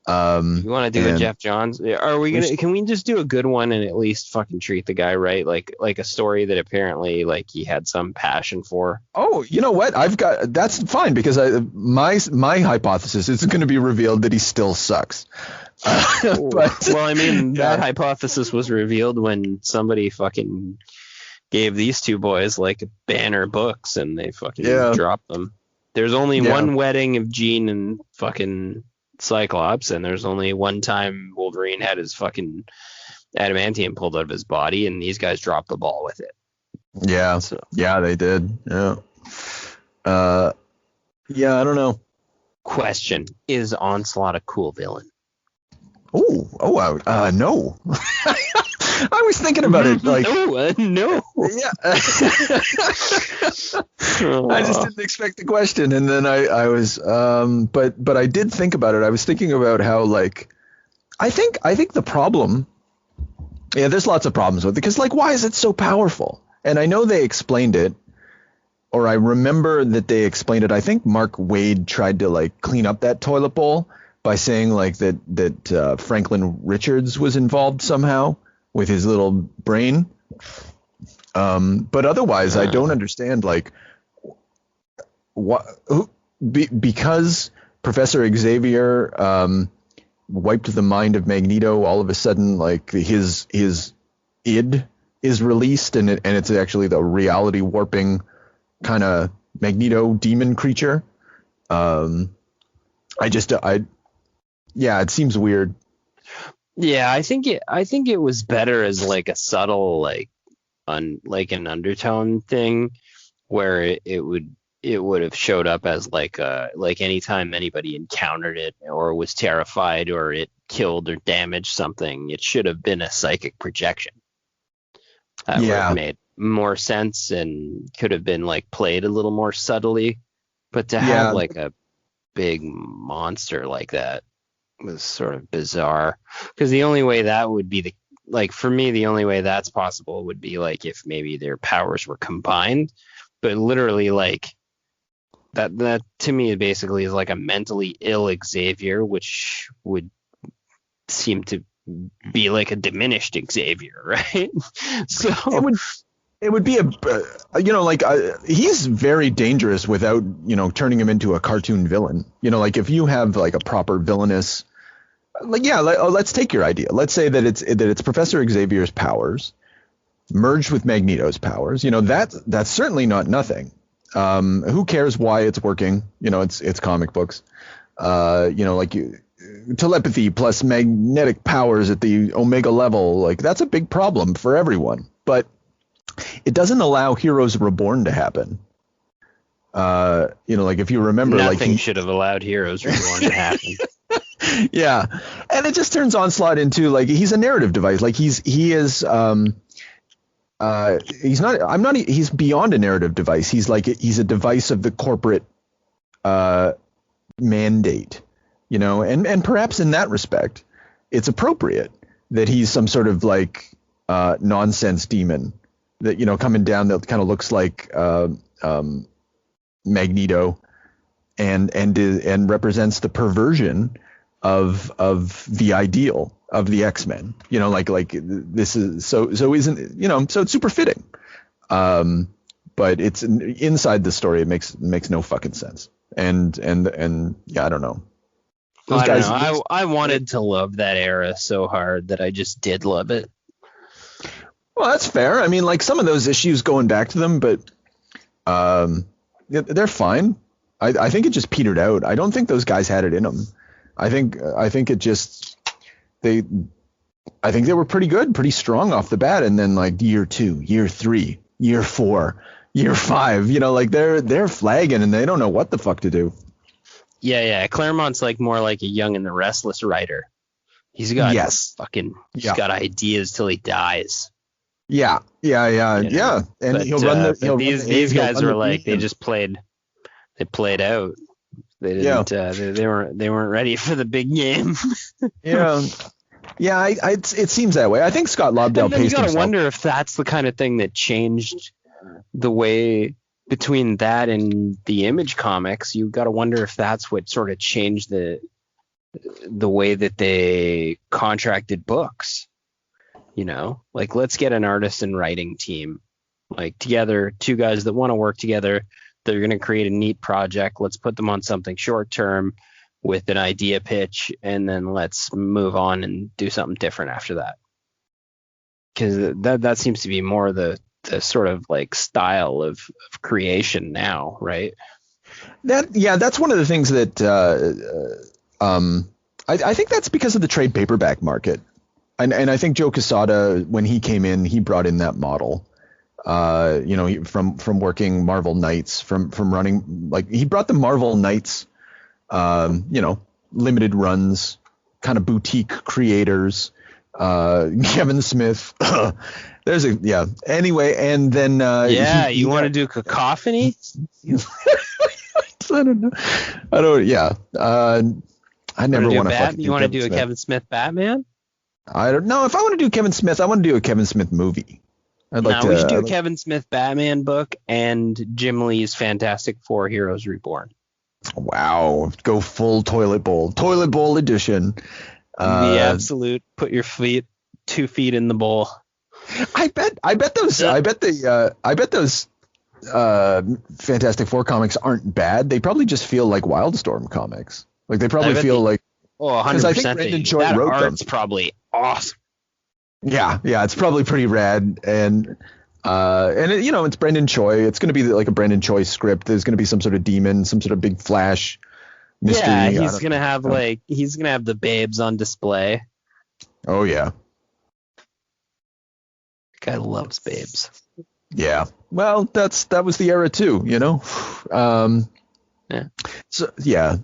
You want to do a Jeff Johns? Are we gonna? Can we just do a good one and at least fucking treat the guy right? Like a story that apparently he had some passion for. Oh, you know what? That's fine because my hypothesis is going to be revealed that he still sucks. That hypothesis was revealed when somebody fucking gave these two boys banner books and they fucking dropped them. There's only one wedding of Jean and fucking Cyclops, and there's only one time Wolverine had his fucking adamantium pulled out of his body, and these guys dropped the ball with it. Yeah, yeah, they did. Yeah. I don't know. Question: is Onslaught a cool villain? No. I was thinking about it. No. Yeah. I just didn't expect the question, and then I was, but I did think about it. I was thinking about how I think the problem. Yeah, there's lots of problems with it because why is it so powerful? And I know they explained it, or I remember that they explained it. I think Mark Waid tried to clean up that toilet bowl by saying that Franklin Richards was involved somehow with his little brain. But otherwise, I don't understand, like, what because Professor Xavier wiped the mind of Magneto. All of a sudden, like, his id is released, and it's actually the reality warping kind of Magneto demon creature. It seems weird. Yeah, I think it was better as like a subtle, like an undertone thing, where it would have showed up as like anytime anybody encountered it or was terrified or it killed or damaged something, it should have been a psychic projection. Where it made more sense and could have been like played a little more subtly. But to have like a big monster like that was sort of bizarre, because the only way that would be for me, the only way that's possible would be like if maybe their powers were combined, but literally like that to me basically is like a mentally ill Xavier, which would seem to be like a diminished Xavier, right? So it would be he's very dangerous without, turning him into a cartoon villain. Like if you have like a proper villainous, let's take your idea. Let's say that it's Professor Xavier's powers merged with Magneto's powers. That's certainly not nothing. Who cares why it's working? It's comic books. Telepathy plus magnetic powers at the Omega level, like that's a big problem for everyone. But it doesn't allow Heroes Reborn to happen. Like if you remember, nothing should have allowed Heroes Reborn to happen. Yeah, and it just turns Onslaught into like he's a narrative device. Like he's beyond a narrative device. He's a device of the corporate mandate, and perhaps in that respect, it's appropriate that he's some sort of like nonsense demon that, coming down that kind of looks like Magneto and represents the perversion of the ideal of the X-Men. Like this is so isn't, so it's super fitting. But it's inside the story, it makes no fucking sense. And I don't know. I wanted to love that era so hard that I just did love it. Well, that's fair. I mean, like some of those issues going back to them, but they're fine. I think it just petered out. I don't think those guys had it in them. I think it just I think they were pretty good, pretty strong off the bat, and then like year 2, year 3, year 4, year 5, like they're flagging and they don't know what the fuck to do. Yeah. Claremont's like more like a Young and the Restless writer. He's got he's got ideas till he dies. Yeah. And but, these guys were like they played out. They didn't. They weren't ready for the big game. Yeah. It seems that way. I think Scott Lobdell. You gotta wonder if that's the kind of thing that changed the way between that and the Image comics. You got to wonder if that's what sort of changed the way that they contracted books. Like let's get an artist and writing team like together, two guys that want to work together. They're going to create a neat project. Let's put them on something short term with an idea pitch, and then let's move on and do something different after that. Because that seems to be more the sort of like style of creation now, right? That's one of the things that I think that's because of the trade paperback market. And I think Joe Quesada, when he came in, he brought in that model. From working Marvel Knights, from running, like he brought the Marvel Knights, limited runs, kind of boutique creators, Kevin Smith. Anyway, and then you want to do Cacophony? I don't know. I never want to. You want to do a Kevin Smith Batman? I don't know. If I want to do Kevin Smith, I want to do a Kevin Smith movie. We should do a Kevin Smith Batman book and Jim Lee's Fantastic Four Heroes Reborn. Wow. Go full toilet bowl edition. The absolute, put your 2 feet in the bowl. I bet those Fantastic Four comics aren't bad. They probably just feel like Wildstorm comics. Like they probably feel like. Oh, 100%. Because I think Brendan Choi that wrote art's them. probably awesome. Yeah, it's probably pretty rad, and it's Brendan Choi. It's going to be like a Brendan Choi script. There's going to be some sort of demon, some sort of big Flash mystery. Yeah, he's going to have the babes on display. Oh yeah. Guy loves babes. Yeah. Well, that was the era too, Yeah.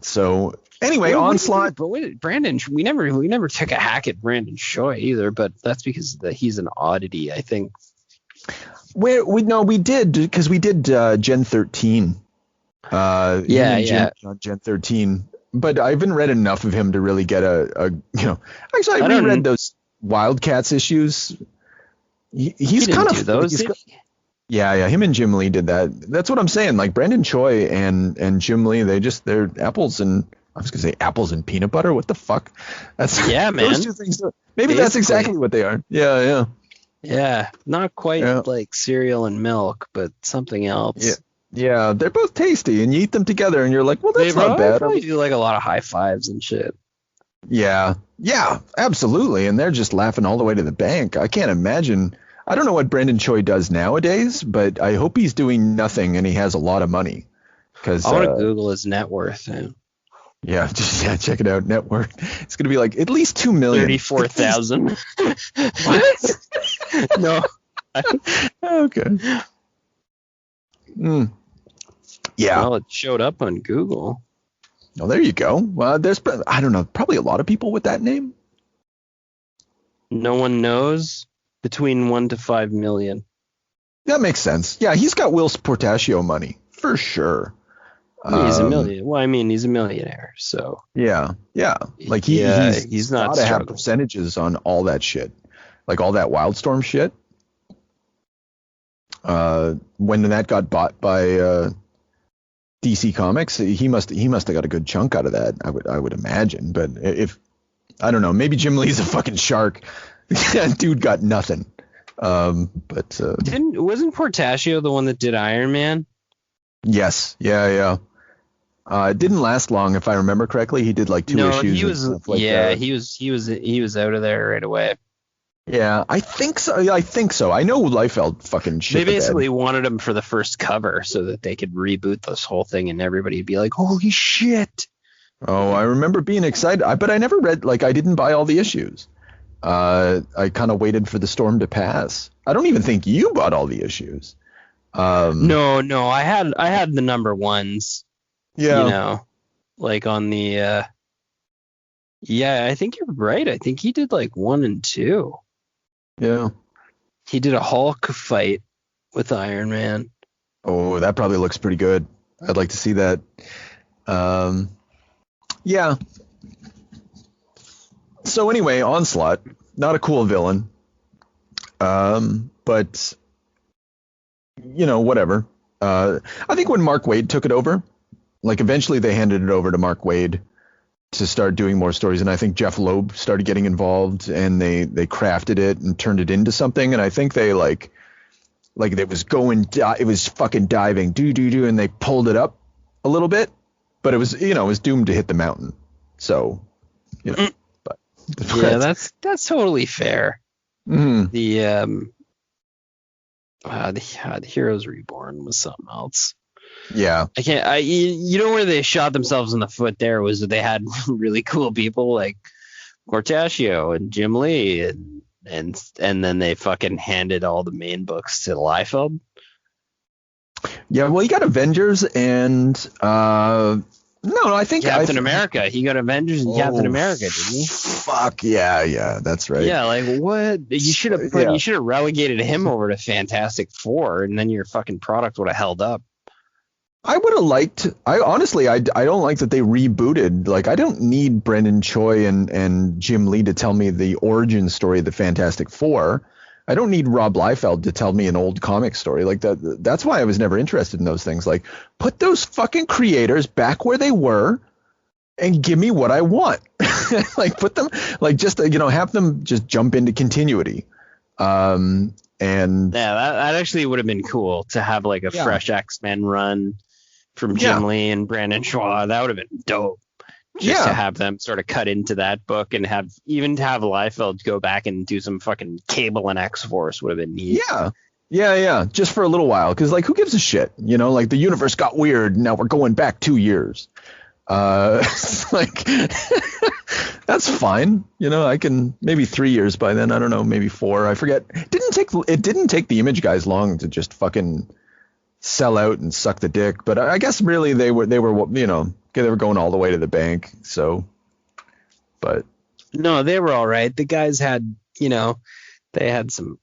So anyway, Onslaught. But Brandon, we never took a hack at Brandon Choi either. But that's because he's an oddity, I think. We did because we did Gen 13. Gen 13. But I haven't read enough of him to really get Actually, I reread those Wildcats issues. He's kind of those. Yeah, him and Jim Lee did that. That's what I'm saying. Like Brandon Choi and Jim Lee, they're apples and I was gonna say apples and peanut butter. What the fuck? That's man. Those two things. Maybe that's exactly what they are. Yeah. Yeah, not quite like cereal and milk, but something else. Yeah, they're both tasty, and you eat them together, and you're like, well, that's not bad. They probably do like a lot of high fives and shit. Yeah, absolutely, and they're just laughing all the way to the bank. I can't imagine. I don't know what Brandon Choi does nowadays, but I hope he's doing nothing and he has a lot of money. Because I want to Google his net worth. Yeah, check it out. Net worth. It's going to be like at least $2 million. 34,000. What? No. Okay. Yeah. Well, it showed up on Google. Oh, there you go. Well, there's, I don't know, probably a lot of people with that name. No one knows. Between 1 to 5 million. That makes sense. Yeah, he's got Will Portaccio money for sure. He's a million. Well, I mean, he's a millionaire, so. Yeah. Like he's not to have percentages on all that shit, like all that Wildstorm shit. When that got bought by DC Comics, he must have got a good chunk out of that. I would imagine, but if I don't know, maybe Jim Lee's a fucking shark. Dude got nothing. But wasn't Portaccio the one that did Iron Man? Yes. Yeah. It didn't last long, if I remember correctly. He did like 2 issues. He was out of there right away. Yeah, I think so. I know Liefeld fucking shit. They basically wanted him for the first cover so that they could reboot this whole thing and everybody'd be like, "Holy shit!" Oh, I remember being excited, but I never read. Like, I didn't buy all the issues. I kind of waited for the storm to pass. I don't even think you bought all the issues. No, I had the number ones. Yeah. Like on the I think you're right. I think he did like 1 and 2. Yeah. He did a Hulk fight with Iron Man. Oh, that probably looks pretty good. I'd like to see that. Yeah. So anyway, Onslaught, not a cool villain. But whatever. I think when Mark Waid took it over, like eventually they handed it over to Mark Waid to start doing more stories, and I think Jeff Loeb started getting involved, and they crafted it and turned it into something, and I think they like it was it was fucking diving, and they pulled it up a little bit, but it was doomed to hit the mountain. So, but yeah, that's totally fair. Mm-hmm. The Heroes Reborn was something else. Yeah, I can't. Where they shot themselves in the foot there was that they had really cool people like Portaccio and Jim Lee, and then they fucking handed all the main books to Liefeld. Yeah, well, you got Avengers and I think Captain America. He got Avengers and Captain America, didn't he? Fuck yeah, that's right. Yeah, like what? You should have relegated him over to Fantastic Four, and then your fucking product would have held up. I would have liked. I honestly, I don't like that they rebooted. Like, I don't need Brendan Choi and Jim Lee to tell me the origin story of the Fantastic Four. I don't need Rob Liefeld to tell me an old comic story like that. That's why I was never interested in those things. Like, put those fucking creators back where they were and give me what I want. Like, put them, like, just, have them just jump into continuity. And yeah, that actually would have been cool to have like a fresh X-Men run from Jim Lee and Brandon Shaw. That would have been dope. Just to have them sort of cut into that book and have Liefeld go back and do some fucking Cable and X-Force would have been neat. Yeah. Just for a little while. Because, like, who gives a shit? You know, like, the universe got weird. Now we're going back 2 years. It's like, that's fine. You know, I can maybe 3 years by then. I don't know, maybe 4. I forget. It didn't take the Image guys long to just fucking sell out and suck the dick. But I guess really they were, you know, they were going all the way to the bank. So, but no, they were all right. The guys had, you know, they had some.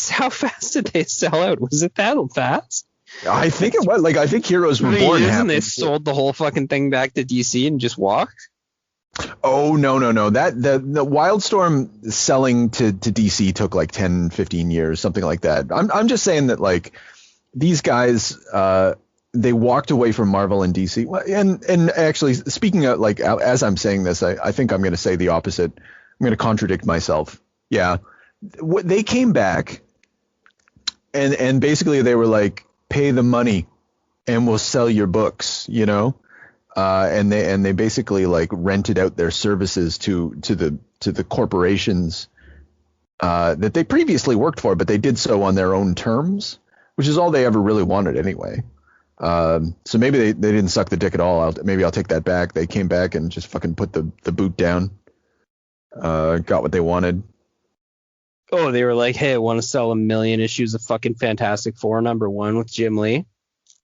How fast did they sell out? Was it that fast? I think it was. Like, I think Heroes Reborn happened. They sold the whole fucking thing back to DC and just walked. Oh, no. That the Wildstorm selling to DC took like 10, 15 years, something like that. I'm just saying that, like, these guys, they walked away from Marvel and DC. And actually, speaking of, like, as I'm saying this, I think I'm going to say the opposite. I'm going to contradict myself. Yeah. They came back and basically they were like, pay the money and we'll sell your books, you know? And they basically, like, rented out their services to the corporations that they previously worked for, but they did so on their own terms, which is all they ever really wanted anyway. So maybe they didn't suck the dick at all. Maybe I'll take that back. They came back and just fucking put the boot down, got what they wanted. Oh, they were like, hey, I want to sell 1 million issues of fucking Fantastic Four #1 with Jim Lee.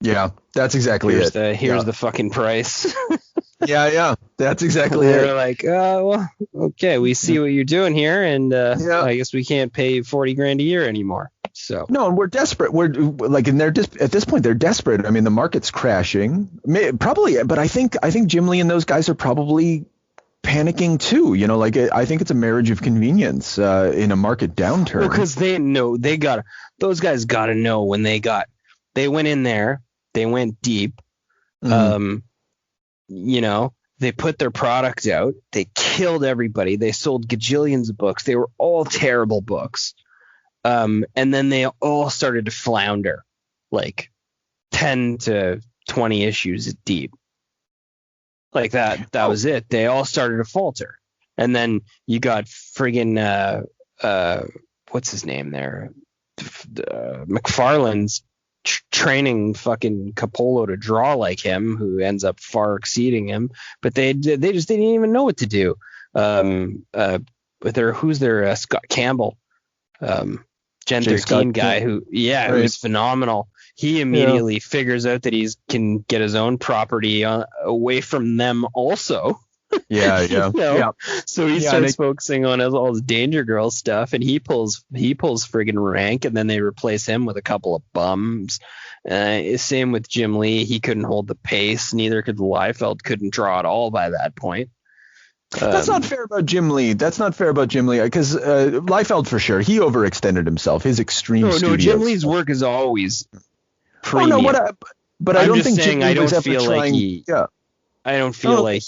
Yeah, that's exactly it. Here's the fucking price. Yeah, that's exactly They're it. like, well, okay, we see what you're doing here, and I guess we can't pay $40,000 a year anymore. So no, and we're desperate. We're like, and at this point they're desperate. I mean, the market's crashing, probably, but I think Jim Lee and those guys are probably panicking too. You know, like, I think it's a marriage of convenience in a market downturn. Well, because they know those guys got to know when they went in there, they went deep. Mm-hmm. You know, they put their product out, they killed everybody, they sold gajillions of books, they were all terrible books. And then they all started to flounder, like 10 to 20 issues deep. Like that was it. They all started to falter. And then you got friggin' what's his name there? McFarlane's training fucking Capullo to draw like him, who ends up far exceeding him. But they just didn't even know what to do. Who's their Scott Campbell, Gen 13 guy who's phenomenal. He immediately figures out that he can get his own property away from them also. Yeah. So he starts focusing on all his Danger Girl stuff, and he pulls friggin' rank, and then they replace him with a couple of bums. Same with Jim Lee. He couldn't hold the pace. Neither could Liefeld. Couldn't draw at all by that point. That's not fair about Jim Lee. Because Liefeld, for sure, he overextended himself. His extreme studios. No, Jim Lee's work is always premium. But I don't think Jim Lee was ever trying. I don't feel like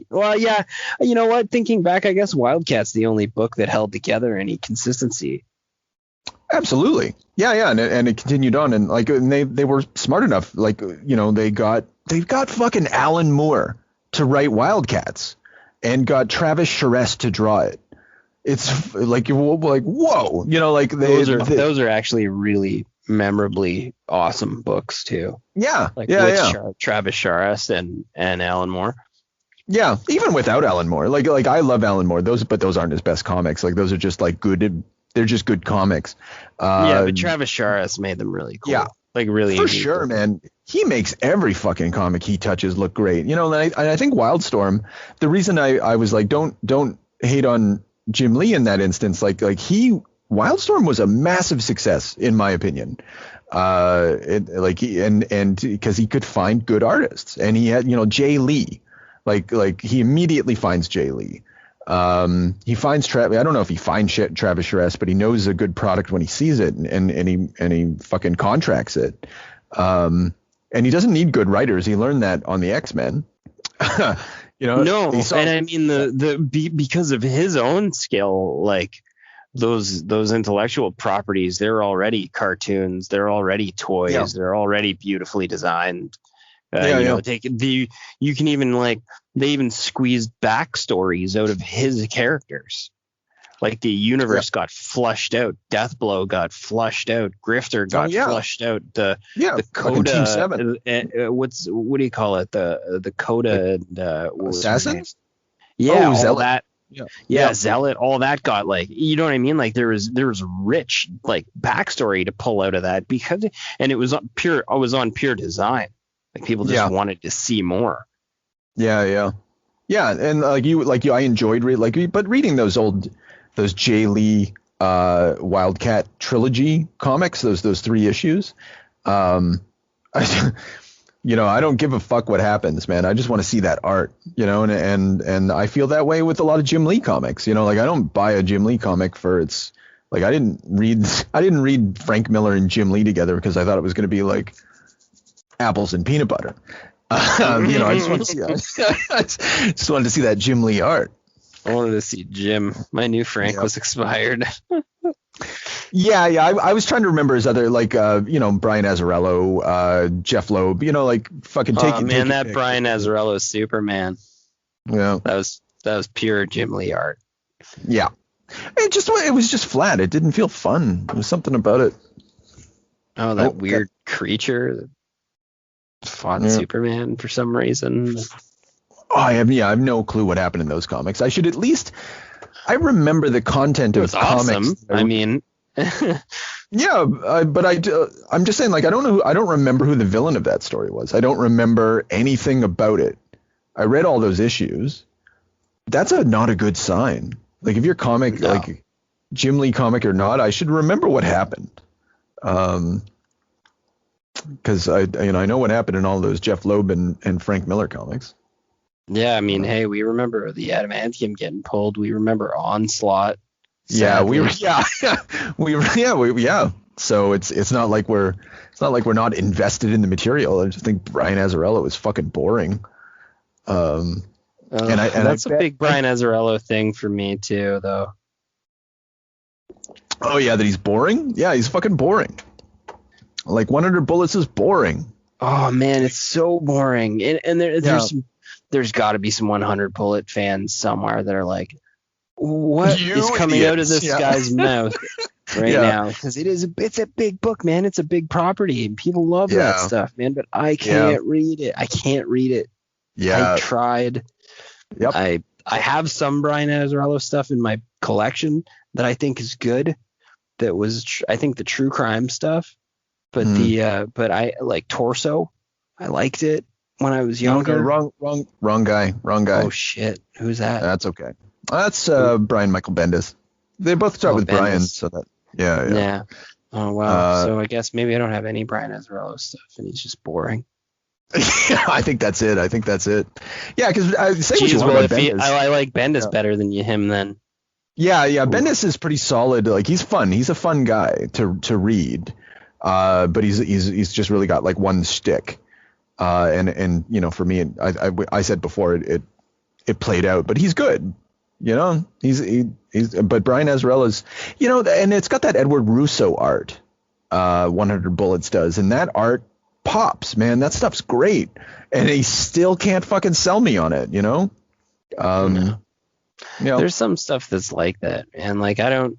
well, yeah, you know what? Thinking back, I guess Wildcat's the only book that held together any consistency. Absolutely. Yeah. And it continued on, and they were smart enough. Like, you know, they got fucking Alan Moore to write Wildcats and got Travis Charest to draw it. It's like whoa, you know, like those are actually really memorably awesome books too. Travis Charest and Alan Moore. Yeah, even without Alan Moore, like I love Alan Moore. Those aren't his best comics. Like, those are just like good. They're just good comics. But Travis Charest made them really cool. Yeah, like really for sure, man. He makes every fucking comic he touches look great. You know, and I think Wildstorm. The reason I was like, don't hate on Jim Lee in that instance. Wildstorm was a massive success in my opinion. And because he could find good artists, and he had, you know, Jay Lee. Like he immediately finds Jay Lee. He finds Travis. I don't know if he finds Travis Charest, but he knows a good product when he sees it, and he fucking contracts it. And he doesn't need good writers. He learned that on the X-Men. You No, and I mean because of his own skill, like those intellectual properties, they're already cartoons, they're already toys, they're already beautifully designed. You can even they even squeezed backstories out of his characters. Like the universe got flushed out, Deathblow got flushed out, Grifter got flushed out. The Coda, Team 7. What do you call it? The Coda and Assassins? Yeah, all Zealot. that. Yeah, Zealot, all that got you know what I mean? Like there was rich backstory to pull out of that and it was on pure design. Like people just wanted to see more. Yeah, and I enjoyed but reading those Jay Lee Wildcat trilogy comics, those 3 issues. I don't give a fuck what happens, man. I just want to see that art, and I feel that way with a lot of Jim Lee comics. I don't buy a Jim Lee comic for its I didn't read Frank Miller and Jim Lee together because I thought it was going to be like apples and peanut butter. I just wanted to see that Jim Lee art. I wanted to see Jim. My new Frank was expired. I was trying to remember his other Brian Azzarello, Jeff Loeb, fucking take it. Man, that Brian Azzarello Superman. Yeah. That was pure Jim Lee art. Yeah. It was just flat. It didn't feel fun. There was something about it. Oh, that weird creature that fought Superman for some reason. Oh, I have no clue what happened in those comics. I should at least. I remember the content of comics. Awesome. I mean, but I'm just saying, I don't know. I don't remember who the villain of that story was. I don't remember anything about it. I read all those issues. That's not a good sign. If your comic, Jim Lee comic or not, I should remember what happened. Because I know what happened in all those Jeff Loeb and Frank Miller comics. Yeah, I mean, hey, we remember the adamantium getting pulled. We remember Onslaught. Sadly. So it's not like we're not invested in the material. I just think Brian Azzarello is fucking boring. That's a big Brian Azzarello thing for me too, though. Oh yeah, that he's boring. Yeah, he's fucking boring. 100 Bullets is boring. Oh man, it's so boring. And there's got to be some 100 Bullet fans somewhere that are like, what is coming out of this guy's mouth now? Because it's a big book, man. It's a big property, and people love that stuff, man. But I can't read it. I can't read it. Yeah, I tried. Yep. I have some Brian Azzarello stuff in my collection that I think is good. That was I think the true crime stuff, but but I like Torso. I liked it when I was younger. Wrong guy. Oh shit, who's that? That's okay. That's Brian Michael Bendis. They both start with Bendis. Brian, so that yeah. Oh wow. So I guess maybe I don't have any Brian Azzarello stuff, and he's just boring. I think that's it. Yeah, because I like Bendis better than him then. Yeah. Bendis is pretty solid. He's fun. He's a fun guy to read. But he's just really got one shtick. And for me, I said before it played out, but he's good. But Brian Azzarello's, and it's got that Edward Russo art. 100 Bullets does, and that art pops, man. That stuff's great, and he still can't fucking sell me on it. There's some stuff that's like that, and I'm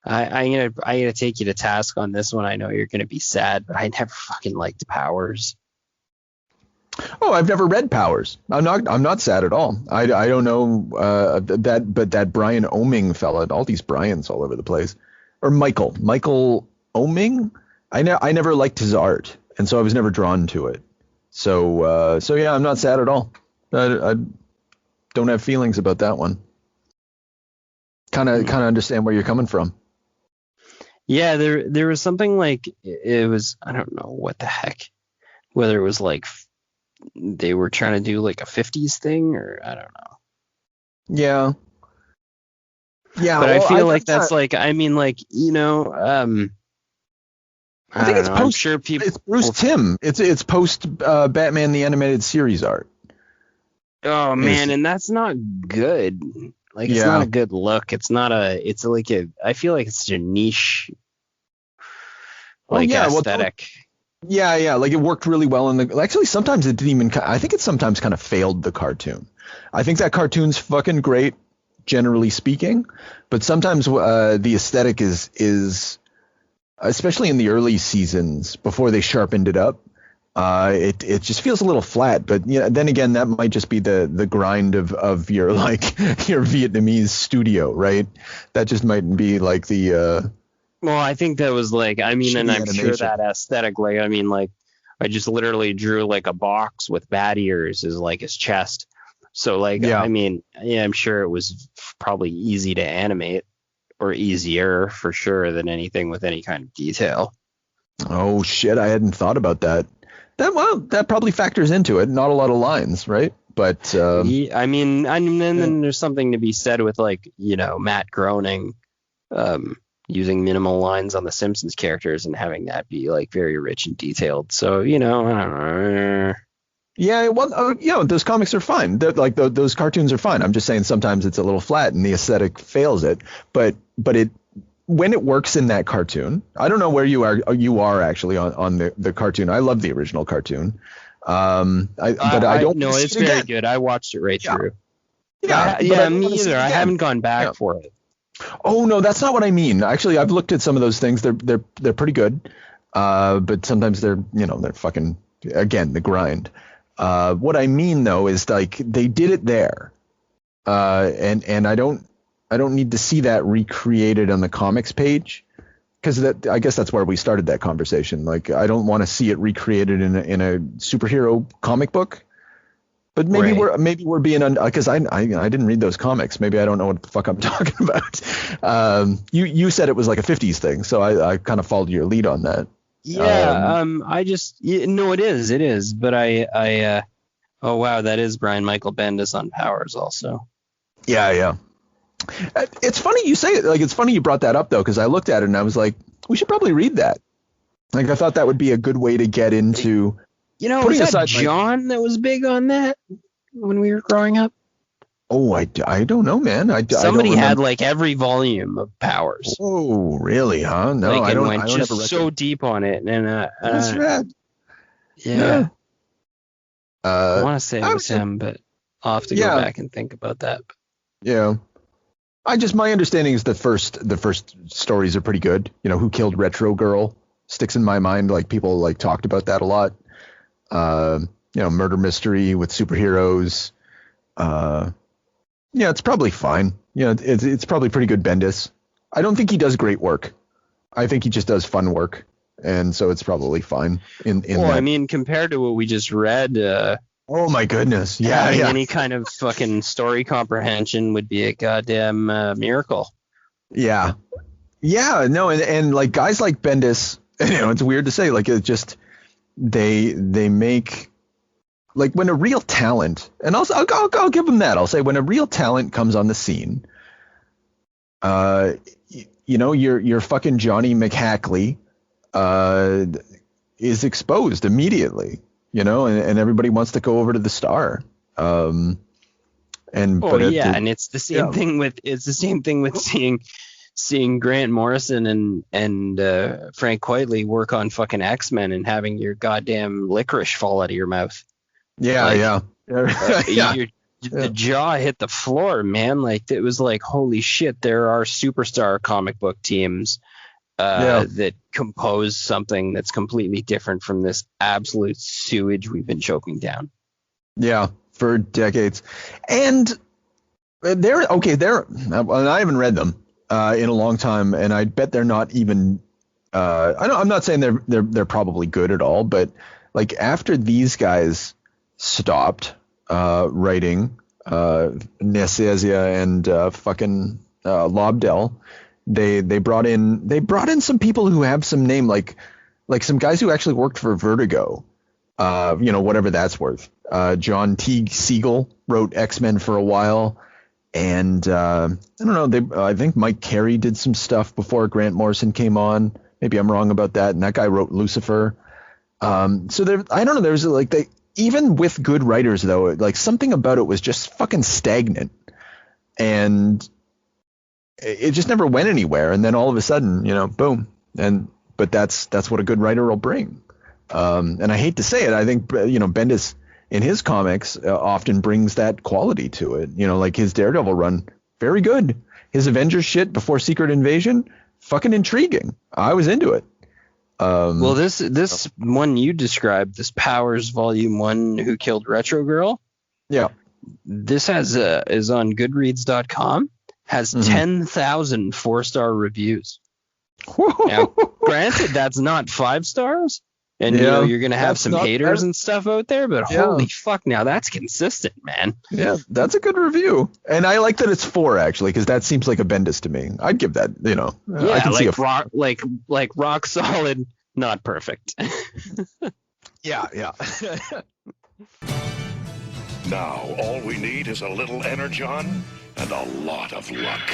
gonna take you to task on this one. I know you're gonna be sad, but I never fucking liked Powers. Oh, I've never read Powers. I'm not sad at all. I don't know but that Brian Oming fella, all these Brians all over the place, or Michael Oming. I never liked his art, and so I was never drawn to it. So yeah, I'm not sad at all. I don't have feelings about that one. Kind of understand where you're coming from. Yeah, there was something it was, I don't know what the heck, whether it was they were trying to do a 50s thing, or I don't know. Yeah, but I feel that's I think it's post. I'm sure people. It's Bruce Timm. It's post Batman the Animated Series art. Oh man, and that's not good. Like it's not a good look. It's not a. It's like a. I feel like it's a niche, like aesthetic. Yeah. Like it worked really well in the. Actually, sometimes it didn't even. I think it sometimes kind of failed the cartoon. I think that cartoon's fucking great, generally speaking, but sometimes the aesthetic is, especially in the early seasons before they sharpened it up. It just feels a little flat, but then again, that might just be the grind of your like your Vietnamese studio, right? That just might be like the. Well, I think that was like, I mean, and I'm sure that aesthetic, like, I mean, like, I just literally drew like a box with bat ears as like his chest. So like, I mean, I'm sure it was probably easy to animate, or easier for sure than anything with any kind of detail. Oh shit, I hadn't thought about that. That probably factors into it. Not a lot of lines, right? But I mean, and then there's something to be said with like, Matt Groening using minimal lines on the Simpsons characters and having that be like very rich and detailed. So, I don't know. Yeah, well, those comics are fine. They're, like those cartoons are fine. I'm just saying sometimes it's a little flat and the aesthetic fails it. But it when it works in that cartoon, I don't know where you are actually on the cartoon. I love the original cartoon. I don't know. It's very good. I watched it right through. Yeah, me either. I haven't gone back for it. Oh no, that's not what I mean. Actually, I've looked at some of those things. They're pretty good. But sometimes they're fucking, again, the grind. What I mean though is like they did it there. And I don't need to see that recreated on the comics page, because I guess that's where we started that conversation. Like I don't want to see it recreated in a superhero comic book. But maybe we're being because I didn't read those comics. Maybe I don't know what the fuck I'm talking about. You said it was like a 50s thing, so I kind of followed your lead on that. Yeah. No, it is. But oh wow, that is Brian Michael Bendis on Powers also. Yeah. It's funny you say it. Like it's funny you brought that up though, because I looked at it and I was like, we should probably read that. Like I thought that would be a good way to get into. Was that John that was big on that when we were growing up? Oh, I don't know, man. Somebody had like every volume of Powers. Oh, really? Huh? No, like, I don't. Went just so deep on it, and that's rad. Yeah. I want to say it was him, but I'll have to go back and think about that. Yeah. My understanding is the first stories are pretty good. Who Killed Retro Girl sticks in my mind. Like people like talked about that a lot. Murder mystery with superheroes. It's probably fine. It's probably pretty good Bendis. I don't think he does great work. I think he just does fun work, and so it's probably fine. I mean, compared to what we just read. Oh my goodness! Yeah. Any kind of fucking story comprehension would be a goddamn miracle. Yeah. No, and like guys like Bendis, it's weird to say, like it just. They make, like, when a real talent, and I'll give them that. I'll say when a real talent comes on the scene, your fucking Johnny McHackley is exposed immediately, and everybody wants to go over to the star. And it's the same thing with seeing Grant Morrison and Frank Quitely work on fucking X-Men and having your goddamn licorice fall out of your mouth. The jaw hit the floor, man. Like it was like, holy shit, there are superstar comic book teams that compose something that's completely different from this absolute sewage we've been choking down. Yeah, for decades. And and I haven't read them. In a long time, and I bet they're not even. I'm not saying they're probably good at all, but like after these guys stopped writing, Nesesia and fucking Lobdell, they brought in some people who have some name, like some guys who actually worked for Vertigo, whatever that's worth. John Teague Siegel wrote X-Men for a while. And I don't know. I think Mike Carey did some stuff before Grant Morrison came on. Maybe I'm wrong about that. And that guy wrote Lucifer. So I don't know. There's like even with good writers, though, like something about it was just fucking stagnant, and it just never went anywhere. And then all of a sudden, boom. But that's what a good writer will bring. And I hate to say it, I think Bendis in his comics often brings that quality to it. Like his Daredevil run, very good. His Avengers shit before Secret Invasion, fucking intriguing. I was into it. Well, this one you described, this Powers Volume 1, Who Killed Retro Girl? Yeah. This is on Goodreads.com, has 10,000 four-star reviews. Now, granted, that's not 5 stars, and you're going to have some haters and stuff out there, but holy fuck, now that's consistent, man. Yeah, that's a good review. And I like that it's 4, actually, because that seems like a Bendis to me. I'd give that, I can see like rock solid, not perfect. Yeah. Now, all we need is a little energon and a lot of luck.